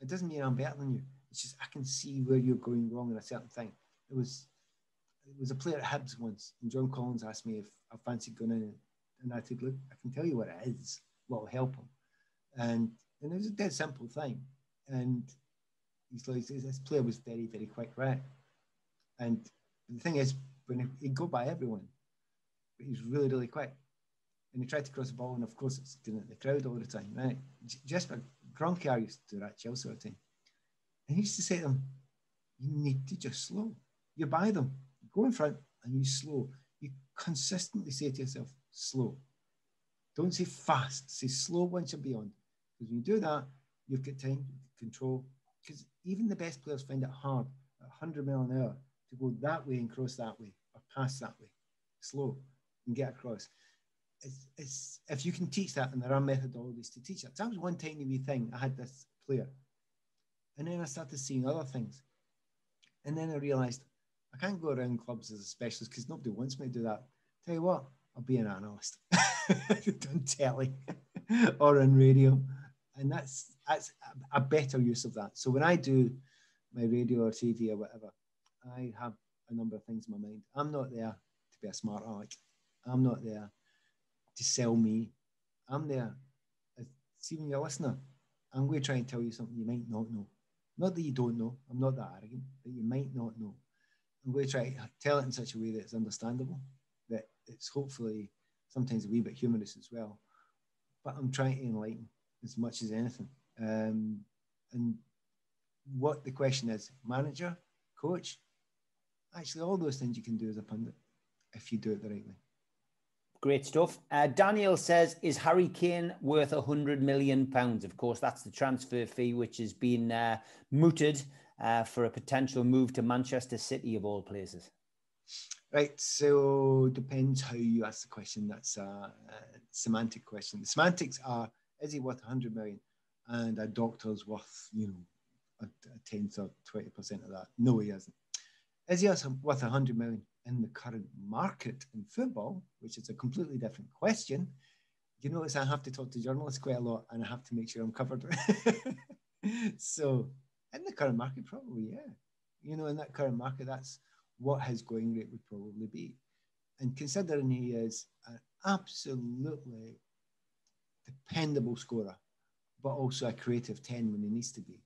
it doesn't mean I'm better than you. It's just I can see where you're going wrong in a certain thing. It was a player at Hibs once, and John Collins asked me if I fancied going in, and I said, look, I can tell you what it is, what will help him. And it was a dead simple thing. And he's like, this player was very, very quick, right? And the thing is, when he'd go by everyone, but he's really, really quick. And he tried to cross the ball, and of course it's doing it in the crowd all the time, right? Jesper Gronk used to do that at Chelsea all the time. And he used to say to them, you need to just slow. You buy them, you go in front and you slow. You consistently say to yourself, slow. Don't say fast, say slow once you're beyond. Because when you do that, you've got time, you've got control. Because even the best players find it hard at 100 miles an hour to go that way and cross that way, or pass that way, slow, and get across. It's if you can teach that, and there are methodologies to teach that. So that was one tiny wee thing. I had this player, and then I started seeing other things, and then I realised I can't go around clubs as a specialist because nobody wants me to do that. Tell you what, I'll be an analyst on telly or on radio, and that's a better use of that. So when I do my radio or TV or whatever, I have a number of things in my mind. I'm not there to be a smart aleck. I'm not there to sell me. I'm there. See, when you're a listener, I'm going to try and tell you something you might not know. Not that you don't know. I'm not that arrogant, but you might not know. I'm going to try to tell it in such a way that it's understandable, that it's hopefully sometimes a wee bit humorous as well. But I'm trying to enlighten as much as anything. And what the question is, manager, coach, actually all those things you can do as a pundit if you do it the right way. Great stuff. Daniel says, is Harry Kane worth £100 million? Of course, that's the transfer fee, which has been mooted for a potential move to Manchester City, of all places. Right. So depends how you ask the question. That's a semantic question. The semantics are, is he worth 100 million? And a doctor's worth, a 10th or 20% of that. No, he hasn't. Is he worth 100 million in the current market in football, which is a completely different question? You notice I have to talk to journalists quite a lot, and I have to make sure I'm covered. So in the current market, probably, yeah. You know, in that current market, that's what his going rate would probably be. And considering he is an absolutely dependable scorer, but also a creative 10 when he needs to be,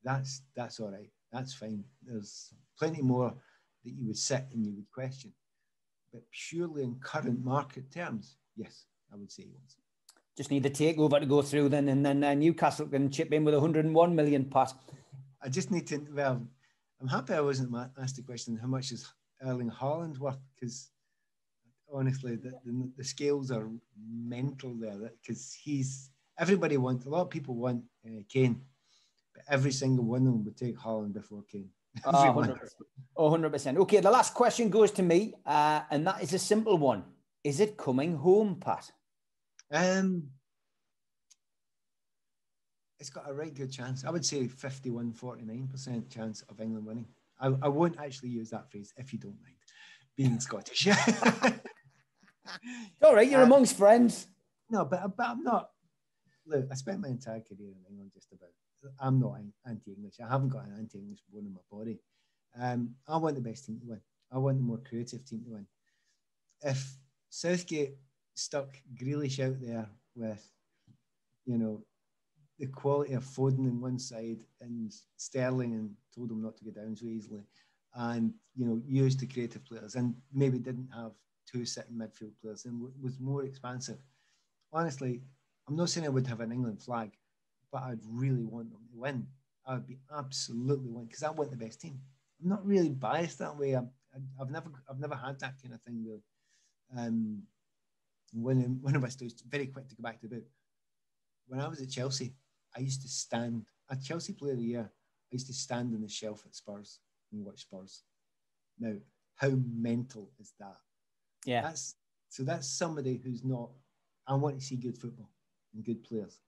that's all right. That's fine. There's plenty more that you would sit and you would question. But purely in current market terms, yes, I would say he was. Just need the takeover to go through then, and then Newcastle can chip in with 101 million, Pat. I just need to, well, I'm happy I wasn't asked the question, how much is Erling Haaland worth? Because honestly, the scales are mental there, because everybody wants, a lot of people want Kane, but every single one of them would take Haaland before Kane. 100%. Okay, the last question goes to me, and that is a simple one. Is it coming home, Pat? It's got a right good chance. I would say 51-49% chance of England winning. I won't actually use that phrase, if you don't mind, being Scottish. All right, you're amongst friends. No, but I'm not. Look, I spent my entire career in England just about. I'm not anti-English. I haven't got an anti-English bone in my body. I want the best team to win. I want the more creative team to win. If Southgate stuck Grealish out there with, you know, the quality of Foden on one side and Sterling, and told him not to go down so easily, and, you know, used the creative players and maybe didn't have two sitting midfield players and was more expansive. Honestly, I'm not saying I would have an England flag, but I'd really want them to win. I would be absolutely winning, because I want the best team. I'm not really biased that way. I've never had that kind of thing really. When I was very quick to go back to the book, when I was at Chelsea, I used to stand at Chelsea Player of the Year. I used to stand on the shelf at Spurs and watch Spurs. Now, how mental is that? Yeah. That's somebody who's not. I want to see good football and good players.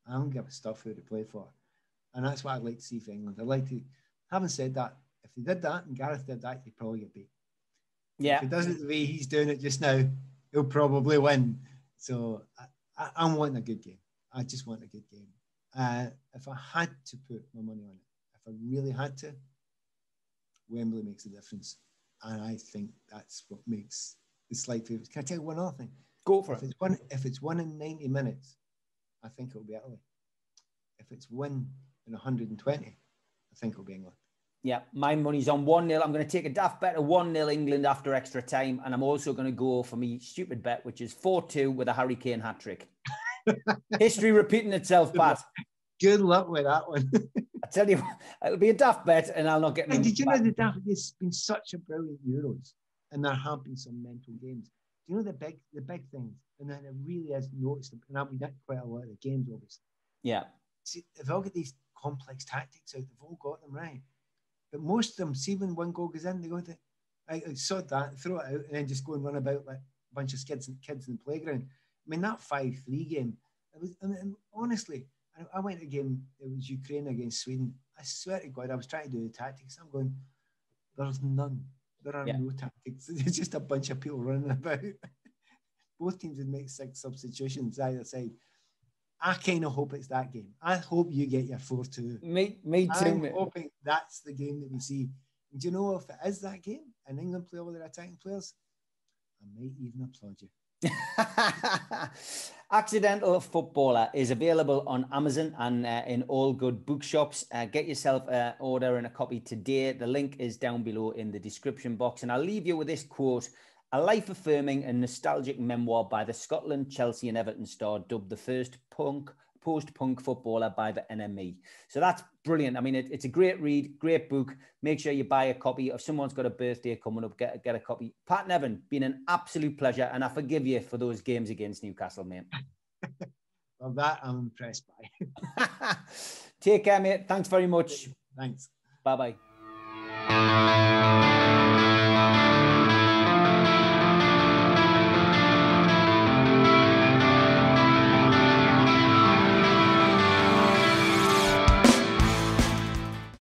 I don't give a stuff who to play for, and that's what I'd like to see for England. I'd like to. Having said that, if they did that and Gareth did that, he'd probably get beat. Yeah. If he does it the way he's doing it just now, he'll probably win. So I'm wanting a good game. I just want a good game. If I had to put my money on it, if I really had to, Wembley makes a difference. And I think that's what makes the slight favourites. Can I tell you one other thing? Go for it. If it's won in 90 minutes, I think it'll be Italy. If it's win in 120, I think it'll be England. Yeah, my money's on 1-0. I'm going to take a daft bet of 1-0 England after extra time. And I'm also going to go for me stupid bet, which is 4-2 with a Harry Kane hat-trick. History repeating itself, Pat. Good luck with that one. I tell you, it'll be a daft bet and I'll not get And did you know the daft? It's been such a brilliant Euros, and there have been some mental games. Do you know the big things? And then it really is noticed, and I've been at quite a lot of the games, obviously. Yeah. See, they've all got these complex tactics out. They've all got them right. But most of them, see when one goal goes in, they go to, I saw that, throw it out, and then just go and run about like a bunch of kids in the playground. I mean, that 5-3 game, it was, and honestly, I went to a game, it was Ukraine against Sweden. I swear to God, I was trying to do the tactics. I'm going, there's none. There are no tactics. It's just a bunch of people running about. Both teams would make 6 substitutions either side. I kind of hope it's that game. I hope you get your 4-2. Me too. I'm hoping that's the game that we see. And do you know, if it is that game and England play all their attacking players, I might even applaud you. Accidental Footballer is available on Amazon and in all good bookshops. Get yourself an order and a copy today. The link is down below in the description box. And I'll leave you with this quote: a life-affirming and nostalgic memoir by the Scotland, Chelsea and Everton star, dubbed the first post-punk footballer by the NME. So that's brilliant. I mean, it's a great read, great book. Make sure you buy a copy. If someone's got a birthday coming up, get a copy. Pat Nevin, been an absolute pleasure, and I forgive you for those games against Newcastle, mate. Well, that I'm impressed by. Take care, mate. Thanks very much. Thanks. Bye-bye.